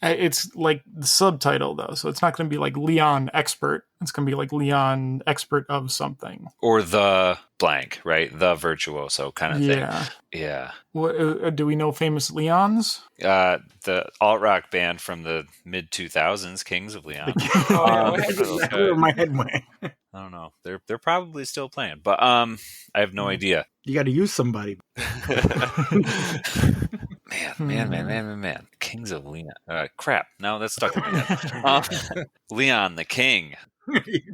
It's like the subtitle though, so it's not going to be like Leon Expert. It's going to be like Leon Expert of something. Or the blank, right? The virtuoso kind of thing. Yeah. What, do we know famous Leons? The alt-rock band from the mid-2000s, Kings of Leon. Where my head went. I don't know. They're probably still playing, but I have no idea. You got to use somebody. Man. Kings of Leon. Crap. No, that's stuck in my head. Leon the King.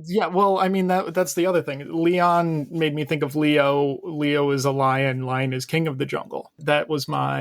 Yeah, well, I mean that's the other thing. Leon made me think of Leo. Leo is a lion. Lion is king of the jungle. That was my.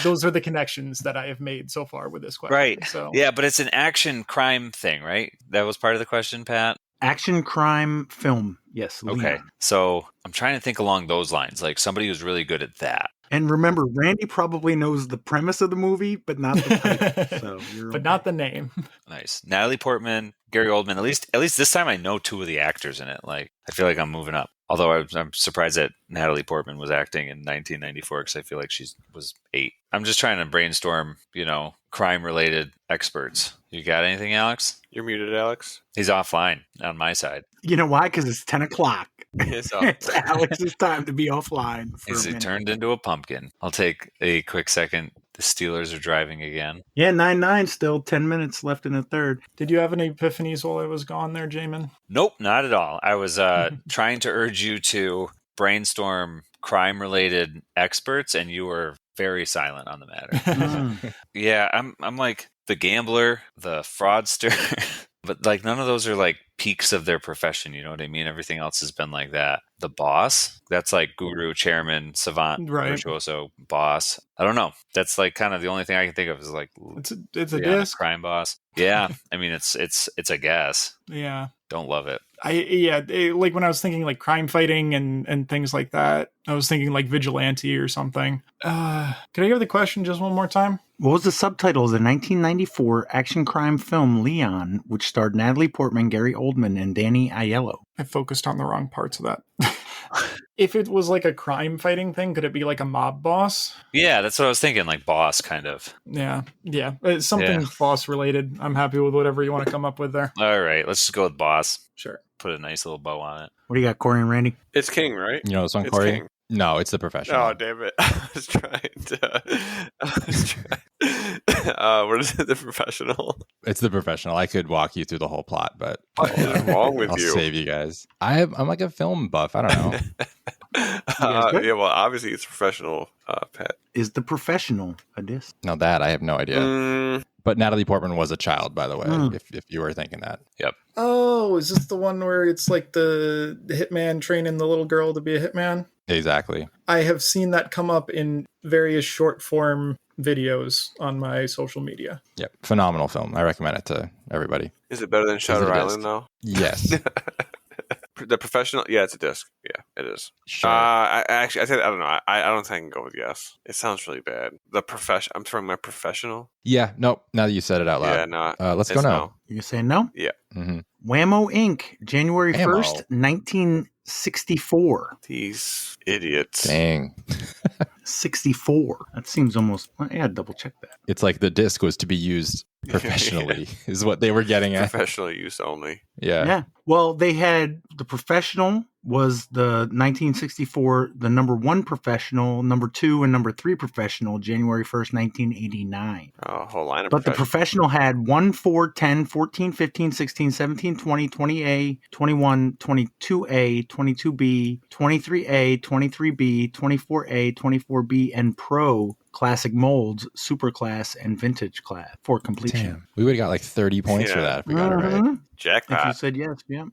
Those are the connections that I have made so far with this question. Right. So yeah, but it's an action crime thing, right? That was part of the question, Pat. Action crime film. Yes. Leon. Okay. So I'm trying to think along those lines, like somebody who's really good at that. And remember, Randy probably knows the premise of the movie, but not the title. So but not the name. Nice. Natalie Portman, Gary Oldman. At least this time I know two of the actors in it. Like I feel like I'm moving up. Although I'm surprised that Natalie Portman was acting in 1994 because I feel like she was 8. I'm just trying to brainstorm, crime-related experts. You got anything, Alex? You're muted, Alex. He's offline on my side. You know why? Because it's 10 o'clock. It's It's Alex's time to be offline. He turned into a pumpkin. I'll take a quick second. The Steelers are driving again. Yeah, 9-9 still. 10 minutes left in the third. Did you have any epiphanies while I was gone there, Jaimen? Nope, not at all. I was trying to urge you to brainstorm crime-related experts, and you were very silent on the matter. Yeah, I'm like the gambler, the fraudster, but like none of those are like peaks of their profession. You know what I mean? Everything else has been like that. The boss, that's like guru, chairman, savant, virtuoso, boss. I don't know. That's like kind of the only thing I can think of is like it's a disc crime boss. Yeah, I mean it's a guess. Yeah. Don't love it. Like when I was thinking like crime fighting and things like that, I was thinking like vigilante or something. Could I hear the question just one more time? What was the subtitle of the 1994 action crime film Leon, which starred Natalie Portman, Gary Oldman, and Danny Aiello? I focused on the wrong parts of that. If it was like a crime fighting thing, could it be like a mob boss? Yeah, that's what I was thinking, like boss kind of. Yeah. It's something boss related. I'm happy with whatever you want to come up with there. All right, let's just go with boss. Sure. Put a nice little bow on it. What do you got, Corey and Randy? It's King, right? You know this one, It's Corey? King. No, it's The Professional. Oh, damn it. I was trying. What is it? The Professional? It's The Professional. I could walk you through the whole plot, but What is wrong with I'll you? save you guys. I'm like a film buff. I don't know. Yeah, well, obviously it's Professional, Pat. Is The Professional a disc? No, that I have no idea. But Natalie Portman was a child, by the way, if you were thinking that. Yep. Oh, is this the one where it's like the hitman training the little girl to be a hitman? Exactly. I have seen that come up in various short form videos on my social media. Yep. Phenomenal film. I recommend it to everybody. Is it better than Shutter Is it a Island, disc? though? Yes. The Professional? Yeah, it's a disc. Yeah, it is. Sure. I don't know. I don't think I can go with yes. It sounds really bad. The Professional. I'm throwing my Professional. Yeah. Nope. Now that you said it out loud. Yeah, no. Let's go it's now. no. You saying no? Yeah. Mm-hmm. Whammo Inc., January Whammo. 1st, 1964. These idiots. Dang. 64. That seems almost... I gotta double check that. It's like the disc was to be used professionally, is what they were getting at. Professional use only. Yeah. Yeah. Well, they had The Professional was the 1964, the number 1 Professional, number 2 and number 3 Professional, January 1st, 1989. Oh, a whole line of But The Professional had 1, 4, 10, 14, 15, 16, 17, 20, 20A, 21, 22A, 22B, 23A, 23B, 24A, 24B, and Pro classic molds, super class, and vintage class for completion. Damn. We would have got like 30 points for that if we got it right. Mhm. If you Jackpot. said yes, yeah.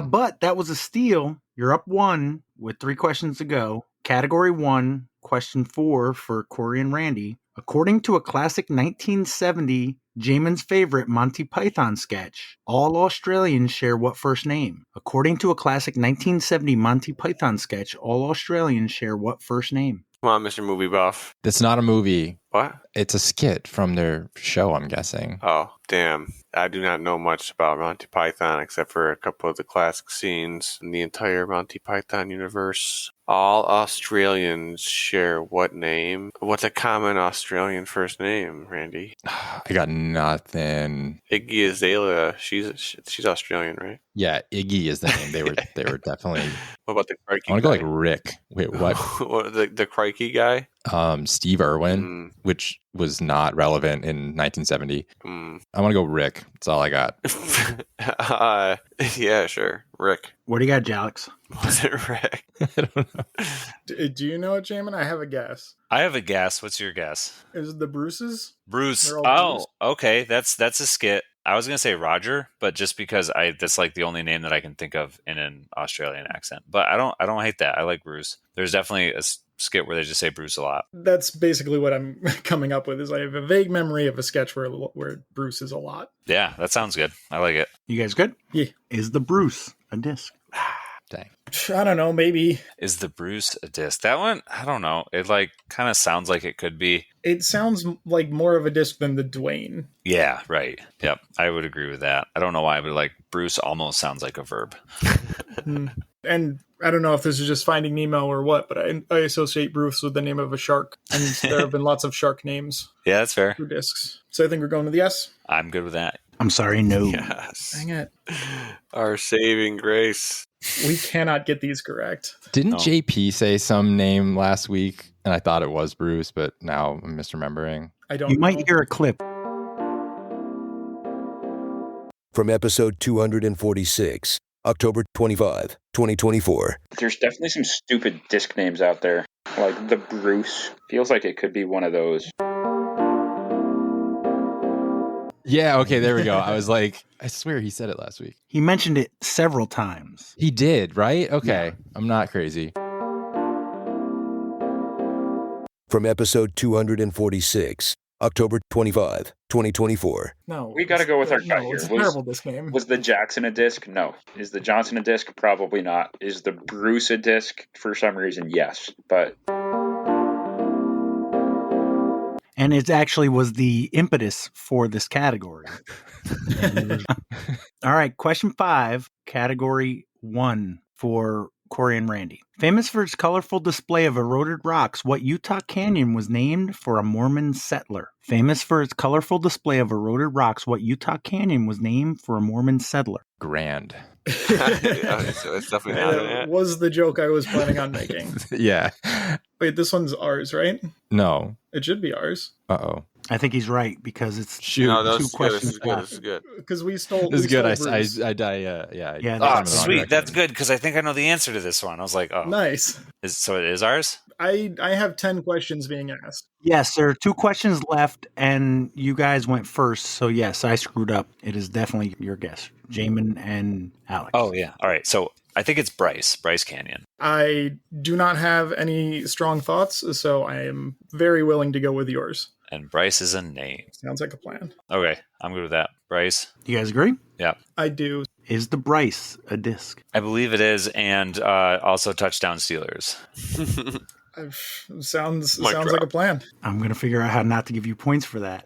But that was a steal. You're up 1 with 3 questions to go. Category 1, question 4 for Corey and Randy. According to a classic 1970 Jaimen's favorite Monty Python sketch, all Australians share what first name? According to a classic 1970 Monty Python sketch, all Australians share what first name? Come on, Mr. Movie Buff. It's not a movie. What? It's a skit from their show, I'm guessing. Oh, damn. I do not know much about Monty Python except for a couple of the classic scenes in the entire Monty Python universe. All Australians share what name? What's a common Australian first name, Randy? I got nothing. Iggy Azalea. She's Australian, right? Yeah, Iggy is the name. They were definitely. What about the crikey I want to guy? go like Rick. Wait, what? the crikey guy? Steve Irwin, which was not relevant in 1970. I want to go Rick. That's all I got. Yeah, sure. Rick. What do you got, Jalix? Was it Rick? I don't know. Do you know it, Jaimen? I have a guess. I have a guess. What's your guess? Is it the Bruces? Bruce. They're all Oh, Bruce. okay. That's a skit. I was gonna say Roger, but just because that's like the only name that I can think of in an Australian accent. But I don't hate that. I like Bruce. There's definitely a skit where they just say Bruce a lot. That's basically what I'm coming up with. Is I have a vague memory of a sketch where Bruce is a lot. Yeah, that sounds good. I like it. You guys good? Yeah. Is the Bruce a disc? Dang. I don't know. Maybe Is the Bruce a disc? That one, I don't know. It like kind of sounds like it could be. it sounds like more of a disc than the Dwayne. Yeah, right. Yep, I would agree with that. I don't know why, but like Bruce almost sounds like a verb. And I don't know if this is just Finding Nemo or what, but I associate Bruce with the name of a shark, and there have been lots of shark names Yeah, that's fair. for discs. So I think we're going with the S. I'm good with that. I'm sorry, no. Yes. Dang it. Our saving grace. We cannot get these correct. Didn't No. JP say some name last week? And I thought it was Bruce, but now I'm misremembering. I don't You know. might hear a clip. From episode 246, October 25, 2024. There's definitely some stupid disc names out there. Like the Bruce. Feels like it could be one of those. Yeah, okay, there we go. I was like, I swear he said it last week. He mentioned it several times. He did, right? Okay, I'm not crazy. From episode 246, October 25, 2024. No. We gotta go with our gut No, here. it's a terrible disc name. Was the Jackson a disc? No. Is the Johnson a disc? Probably not. Is the Bruce a disc? For some reason, yes. But And it actually was the impetus for this category. All right, question 5, category 1 for Corey and Randy. Famous for its colorful display of eroded rocks, what Utah canyon was named for a Mormon settler? Famous for its colorful display of eroded rocks, what Utah canyon was named for a Mormon settler? Grand. It's definitely not That it. was the joke I was planning on making. Yeah. Wait, this one's ours, right? No. It should be ours. Uh-oh. I think he's right because it's Shoot. No, two this is good. This questions is good. left. This is good. Because we stole. This is we good. stole Bruce. Yeah, Yeah. that's Oh, the wrong sweet. That's good because I think I know the answer to this one. I was like, oh, Nice. so it is ours? I have 10 questions being asked. Yes, there are 2 questions left, and you guys went first. So, yes, I screwed up. It is definitely your guess, Jaimen and Alex. Oh, yeah. All right. So I think it's Bryce Canyon. I do not have any strong thoughts, so I am very willing to go with yours. And Bryce is a name. Sounds like a plan. Okay. I'm good with that. Bryce. Do you guys agree? Yeah. I do. Is the Bryce a disc? I believe it is. And also touchdown Steelers. Sounds Mic like drop. a plan. I'm going to figure out how not to give you points for that.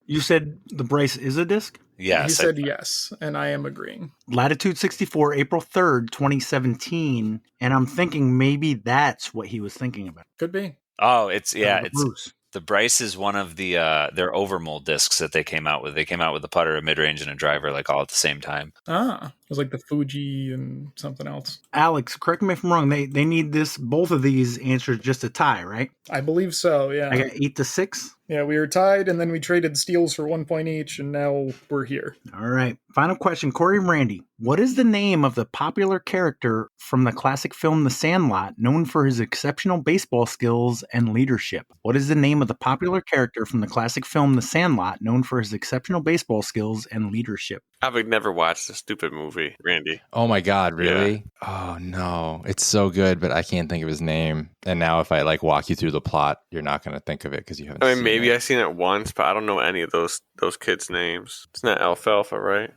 You said the Bryce is a disc? Yes. He said yes, and I am agreeing. Latitude 64, April 3rd, 2017. And I'm thinking maybe that's what he was thinking about. Could be. Oh, it's The Bruce. the Bryce is one of the their overmold discs that they came out with. They came out with a putter, a mid range, and a driver like all at the same time. It was like the Fuji and something else. Alex, correct me if I'm wrong. They need both of these answers just to tie, right? I believe so, yeah. I got 8-6. Yeah, we were tied, and then we traded steals for 1 point each, and now we're here. All right. Final question, Corey and Randy. What is the name of the popular character from the classic film The Sandlot, known for his exceptional baseball skills and leadership? What is the name of the popular character from the classic film The Sandlot, known for his exceptional baseball skills and leadership? I would never watch the stupid movie. movie, Randy. Oh my God, really? Oh no. It's so good, but I can't think of his name. And now if I like walk you through the plot, you're not going to think of it because you haven't I mean, seen maybe it. I've seen it once, but I don't know any of those kids' names. It's not Alfalfa, right?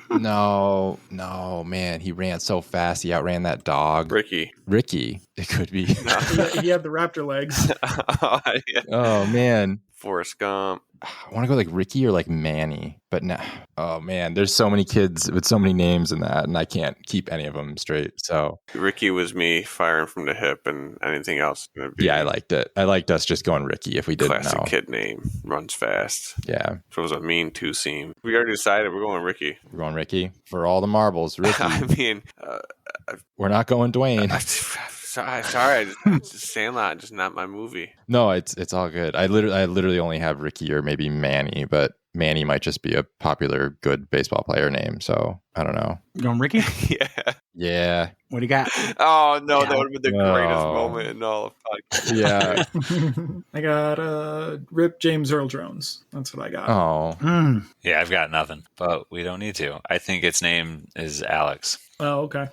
No, man. He ran so fast. He outran that dog. Ricky. It could be. He had the raptor legs. Yeah. Oh man. Forrest Gump. I want to go like Ricky or like Manny, but no. Oh man, there's so many kids with so many names in that, and I can't keep any of them straight. So Ricky was me firing from the hip, and anything else would be yeah, I liked it. I liked us just going Ricky if we didn't classic know. kid name. Runs fast. Yeah, So it was a mean two seam. We already decided we're going Ricky. we're going Ricky for all the marbles. Ricky. I mean, We're not going Dwayne. sorry, just Sandlot, just not my movie. No, it's all good. I literally only have Ricky or maybe Manny, but Manny might just be a popular good baseball player name. So I don't know. You going Ricky? Yeah. Yeah. What do you got? Oh no, that would have been the No. greatest moment in all of podcast. Yeah. I got Rip James Earl Jones. That's what I got. Oh. Yeah, I've got nothing, but we don't need to. I think its name is Alex. Oh, okay.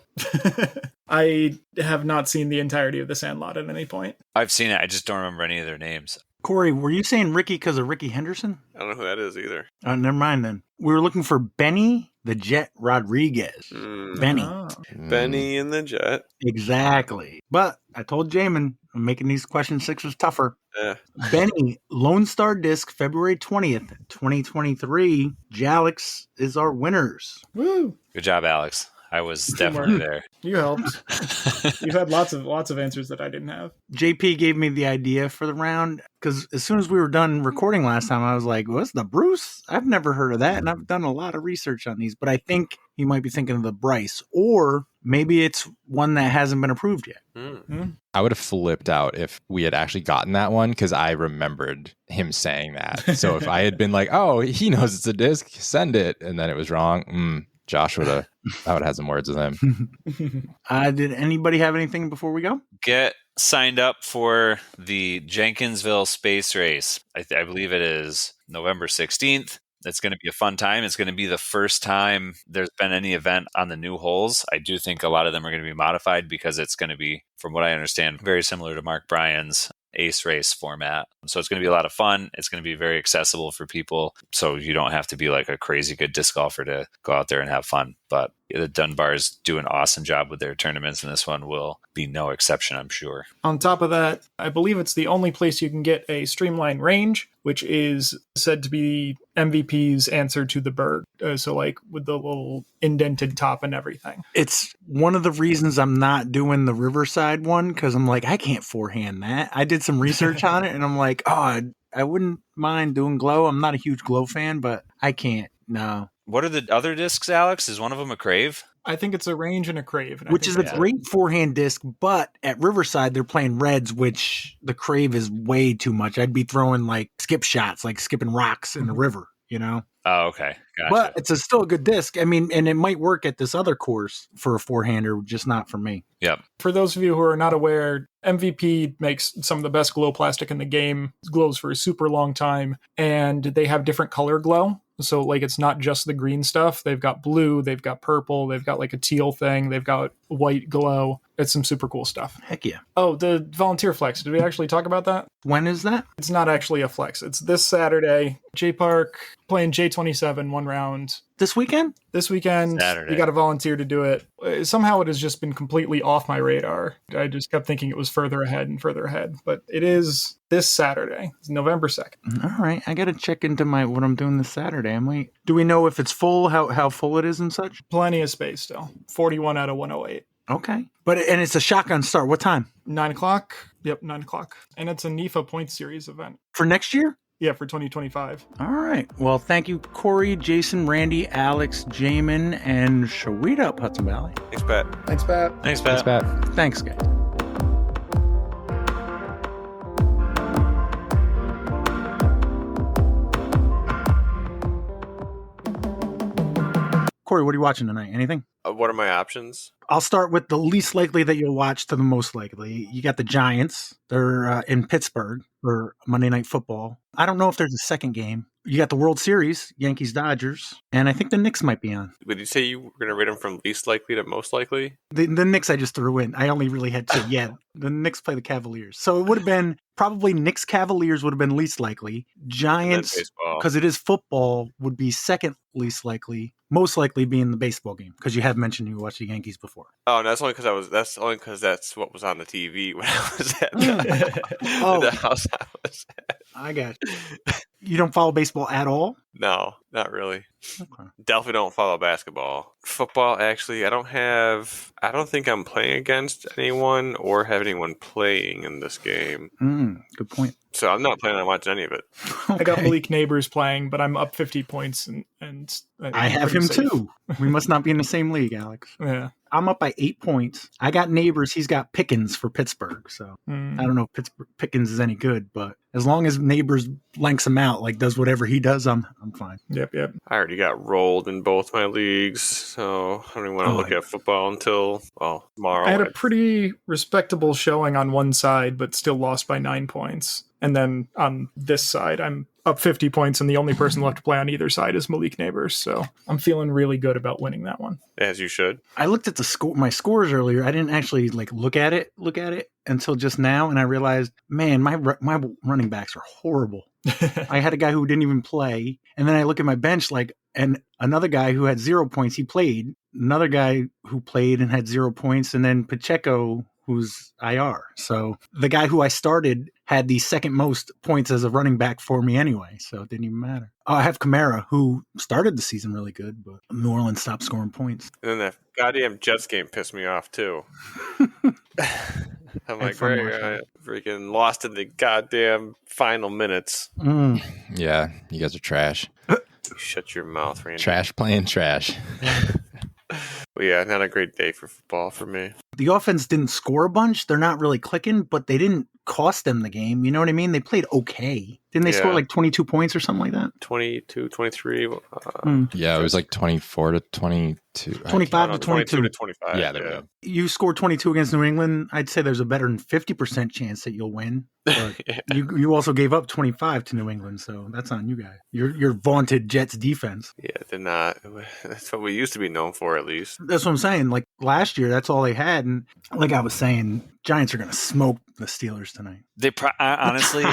I have not seen the entirety of The Sandlot at any point. I've seen it. I just don't remember any of their names. Corey, were you saying Ricky because of Ricky Henderson? I don't know who that is either. Never mind then. We were looking for Benny the Jet Rodriguez. Benny. Oh. Benny and the Jet. Exactly. But I told Jaimen I'm making these question sixes tougher. Yeah. Benny, Lone Star Disc, February 20th, 2023. Jalix is our winners. Woo! Good job, Alex. I was definitely there. You helped. You've had lots of answers that I didn't have. JP gave me the idea for the round because as soon as we were done recording last time, I was like, what's the Bruce? I've never heard of that. And I've done a lot of research on these, but I think he might be thinking of the Bryce, or maybe it's one that hasn't been approved yet. I would have flipped out if we had actually gotten that one because I remembered him saying that. So if I had been like, oh, he knows it's a disc, send it. And then it was wrong. Josh would have had some words with him. Did anybody have anything before we go? Get signed up for the Jenkinsville Space Race. I believe it is November 16th. It's going to be a fun time. It's going to be the first time there's been any event on the new holes. I do think a lot of them are going to be modified because it's going to be, from what I understand, very similar to Mark Bryan's Ace Race format. So it's going to be a lot of fun. It's going to be very accessible for people. So you don't have to be like a crazy good disc golfer to go out there and have fun. But the Dunbars do an awesome job with their tournaments, and this one will be no exception, I'm sure. On top of that, I believe it's the only place you can get a streamline range, which is said to be MVP's answer to the Berg. So like with the little indented top and everything. It's one of the reasons I'm not doing the Riverside one because I'm like, I can't forehand that. I did some research on it and I'm like, oh, I wouldn't mind doing Glow. I'm not a huge Glow fan, but I can't. No. What are the other discs, Alex? Is one of them a Crave? I think it's a range and a Crave. And Which is a great forehand disc, but at Riverside, they're playing reds, which the Crave is way too much. I'd be throwing like skip shots, like skipping rocks in the river, you know? Oh, okay. Gotcha. But it's still a good disc. I mean, and it might work at this other course for a forehander, just not for me. Yep. For those of you who are not aware, MVP makes some of the best glow plastic in the game. It glows for a super long time, and they have different color glow. So like it's not just the green stuff. They've got blue, they've got purple, they've got like a teal thing, they've got white glow. It's some super cool stuff. Heck yeah. Oh, the volunteer flex. Did we actually talk about that? When is that? It's not actually a flex. It's this Saturday. J Park playing J27 one round. This weekend? This weekend, Saturday. you got to volunteer to do it. Somehow it has just been completely off my radar. I just kept thinking it was further ahead and further ahead. But it is this Saturday. It's November 2nd. All right. I got to check into what I'm doing this Saturday. Do we know if it's full, how full it is and such? Plenty of space still. 41 out of 108. Okay. And it's a shotgun start. What time? 9 o'clock. Yep, 9 o'clock. And it's a NIFA Points Series event. For next year? Yeah, for 2025. All right. Well, thank you, Corey, Jason, Randy, Alex, Jaimen, and Shawita up Hudson Valley. Thanks, Pat. Thanks, Pat. Thanks, Pat. Thanks, Pat. Thanks, guys. Corey, what are you watching tonight? Anything? What are my options? I'll start with the least likely that you'll watch to the most likely. You got the Giants. They're in Pittsburgh for Monday Night Football. I don't know if there's a second game. You got the World Series, Yankees, Dodgers, and I think the Knicks might be on. Would you say you were going to rate them from least likely to most likely? The Knicks I just threw in. I only really had two. Yeah, the Knicks play the Cavaliers. So it would have been probably Knicks Cavaliers would have been least likely. Giants, because it is football, would be second least likely. Most likely being the baseball game, because you have mentioned you watched the Yankees before. Oh, and that's only because that's what was on the TV when I was at the house I was at. I got you. You don't follow baseball at all? No, not really. Okay. Definitely don't follow basketball. Football, actually, I don't think I'm playing against anyone or have anyone playing in this game. Good point. So I'm not planning on watching any of it. Okay. I got Malik Neighbors playing, but I'm up 50 points, and I have him safe. too. We must not be in the same league, Alex. Yeah. I'm up by 8 points. I got Neighbors. He's got Pickens for Pittsburgh. So I don't know if Pickens is any good, but as long as Neighbors blanks him out, like does whatever he does, I'm fine. Yep. I already got rolled in both my leagues, so I don't even want to look at football until, tomorrow. I had a pretty respectable showing on one side, but still lost by 9 points. And then on this side, I'm up 50 points, and the only person left to play on either side is Malik Neighbors. So I'm feeling really good about winning that one. As you should. I looked at my scores earlier. I didn't actually look at it until just now, and I realized, man, my running backs are horrible. I had a guy who didn't even play, and then I look at my bench and another guy who had 0 points, he played. Another guy who played and had 0 points, and then Pacheco, who's IR. So the guy who I started had the second most points as a running back for me anyway, so it didn't even matter. I have Kamara, who started the season really good, but New Orleans stopped scoring points. And then that goddamn Jets game pissed me off, too. I'm like, freaking lost in the goddamn final minutes. Yeah, you guys are trash. Shut your mouth, Randy. Trash playing trash. But yeah, not a great day for football for me. The offense didn't score a bunch. They're not really clicking, but they didn't cost them the game. You know what I mean? They played okay. Didn't they score 22 points or something like that? 22, 23. Yeah, it was 24 to 22. 25 to 22 to 25. Yeah, there we go. You scored 22 against New England. I'd say there's a better than 50% chance that you'll win. But you also gave up 25 to New England, so that's on you guys. Your vaunted Jets defense. Yeah, they're not. That's what we used to be known for, at least. That's what I'm saying. Last year, that's all they had. And like I was saying, Giants are going to smoke the Steelers tonight. They honestly,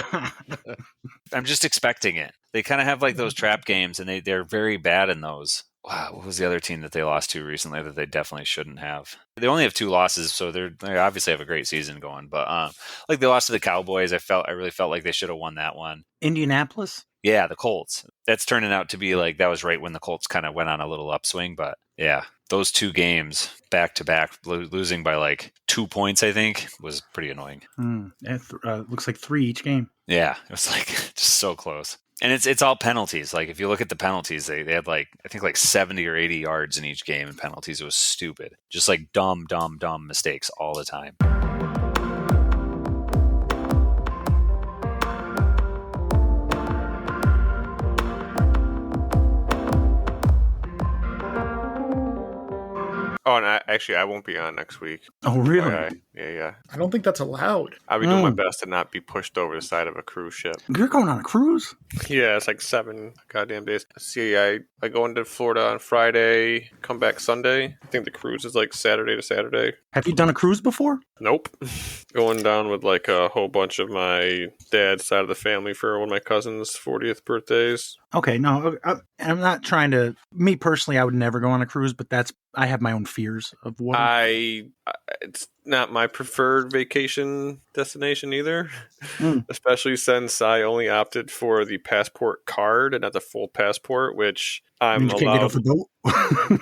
I'm just expecting it. They kind of have those trap games, and they're very bad in those. Wow, what was the other team that they lost to recently that they definitely shouldn't have? They only have 2 losses, so they obviously have a great season going. But they lost to the Cowboys. I really felt like they should have won that one. Indianapolis? Yeah, the Colts. That's turning out to be that was right when the Colts kind of went on a little upswing. But yeah, those 2 games back to back, losing by 2 points, I think, was pretty annoying. Looks like 3 each game. Yeah, it was just so close. And it's all penalties. If you look at the penalties, they had I think 70 or 80 yards in each game in penalties. It was stupid. Just dumb mistakes all the time. Oh, and I won't be on next week. Oh, really? Yeah. I don't think that's allowed. I'll be doing my best to not be pushed over the side of a cruise ship. You're going on a cruise? Yeah, it's 7 goddamn days. See, I go into Florida on Friday, come back Sunday. I think the cruise is Saturday to Saturday. Have you done a cruise before? Nope. Going down with a whole bunch of my dad's side of the family for one of my cousin's 40th birthdays. Okay, no, I'm not trying to. Me personally, I would never go on a cruise, but I have my own fears of water. It's not my preferred vacation destination either, especially since I only opted for the passport card and not the full passport, which I'm allowed. Can't get off the boat.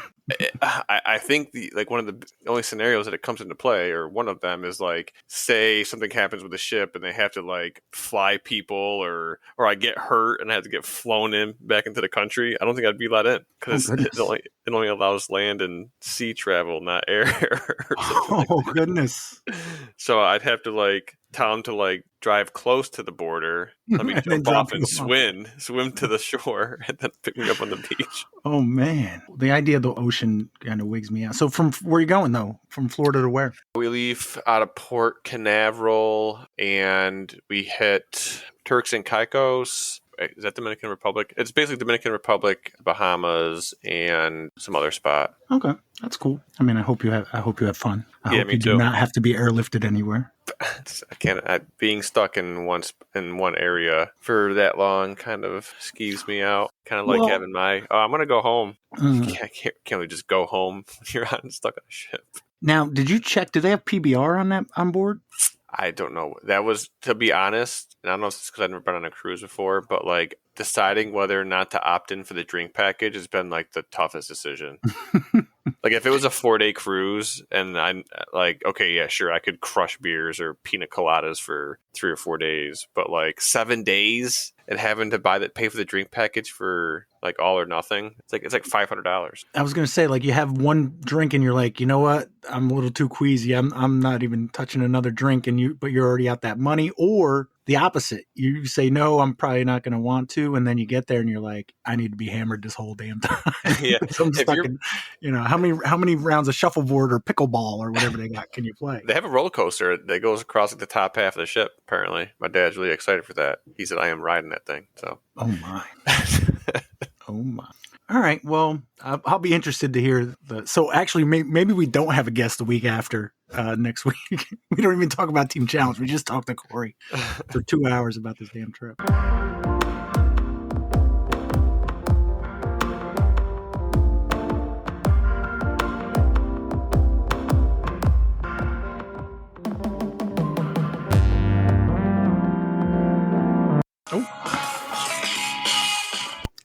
I think one of the only scenarios that it comes into play, or one of them, is say something happens with the ship and they have to fly people, or I get hurt and I have to get flown back into the country. I don't think I'd be let in because it only allows land and sea travel, not air. Oh goodness! So I'd have to tell them to drive close to the border, let me jump off and swim to the shore, and then pick me up on the beach. Oh man, the idea of the ocean kind of wigs me out. So from where are you going though? From Florida to where? We leave out of Port Canaveral and we hit Turks and Caicos, Is that Dominican Republic? It's basically Dominican Republic, Bahamas, and some other spot. Okay, that's cool. I mean, I hope you have fun. I Yeah, hope me you too. do not have to be airlifted anywhere. I can't. Being stuck in one area for that long kind of skeeves me out. Kind of like Well- having I'm gonna go home. Mm. Can't we just go home when you're stuck on a ship? Now, did you check? Do they have PBR on board? I don't know. That was, to be honest, and I don't know if it's because I've never been on a cruise before, but like deciding whether or not to opt in for the drink package has been like the toughest decision. Like if it was a 4-day cruise and I'm like, okay, yeah, sure, I could crush beers or pina coladas for 3 or 4 days, but like 7 days and having to pay for the drink package for like all or nothing, it's like $500. I was gonna say, like, you have one drink and you're like, you know what? I'm a little too queasy. I'm not even touching another drink, but you're already out that money. Or the opposite, you say no, I'm probably not gonna want to, and then you get there and you're like, I need to be hammered this whole damn time. Yeah, So I'm stuck in, how many rounds of shuffleboard or pickleball or whatever they got can you play? They have a roller coaster that goes across like the top half of the ship. Apparently, my dad's really excited for that. He said, "I am riding that thing." So, Oh my. Oh my. All right. Well, I'll be interested to hear so actually, maybe we don't have a guest the week after next week. We don't even talk about Team Challenge. We just talk to Corey for 2 hours about this damn trip.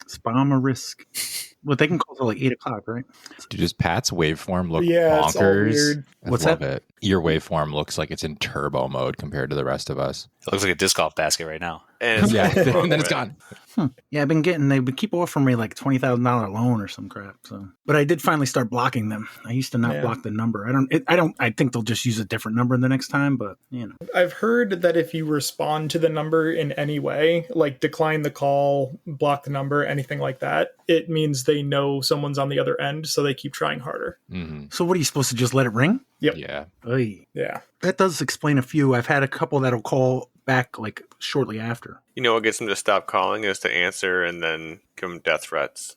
Spam a risk. Well, they can call it like 8 o'clock, right? Dude, does Pat's waveform look Yeah, it's all bonkers? weird. What's love that? it. Your waveform looks like it's in turbo mode compared to the rest of us. It looks like a disc golf basket right now. and Yeah, and then it's gone. Yeah, they would keep offering me like $20,000 loan or some crap. So, but I did finally start blocking them. I used to not block the number. I think they'll just use a different number the next time. But I've heard that if you respond to the number in any way, like decline the call, block the number, anything like that, it means they know someone's on the other end, so they keep trying harder. Mm-hmm. So what are you supposed to just let it ring? Yep. Yeah. Oy. Yeah. That does explain a few. I've had a couple that'll call back like shortly after. you know what gets them to stop calling is to answer and then give them death threats.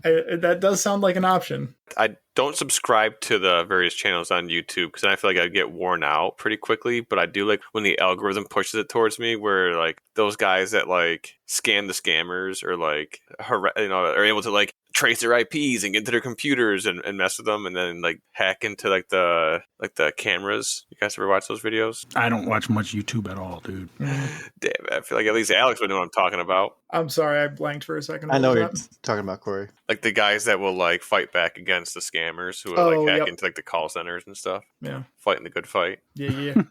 That does sound like an option. I don't subscribe to the various channels on YouTube because I feel like I'd get worn out pretty quickly. But I do like when the algorithm pushes it towards me, where like those guys that like scam the scammers or like are able to like trace their IPs and get into their computers and mess with them, and then like hack into like the cameras. You guys ever watch those videos? I don't watch much YouTube at all, dude. Damn, I feel like at least Alex would know what I'm talking about. I'm sorry, I blanked for a second. I know What what was you're talking about, Corey. Like the guys that will like fight back against the scammers who will like hack yep. into like the call centers and stuff, that? fighting the good fight. Yeah.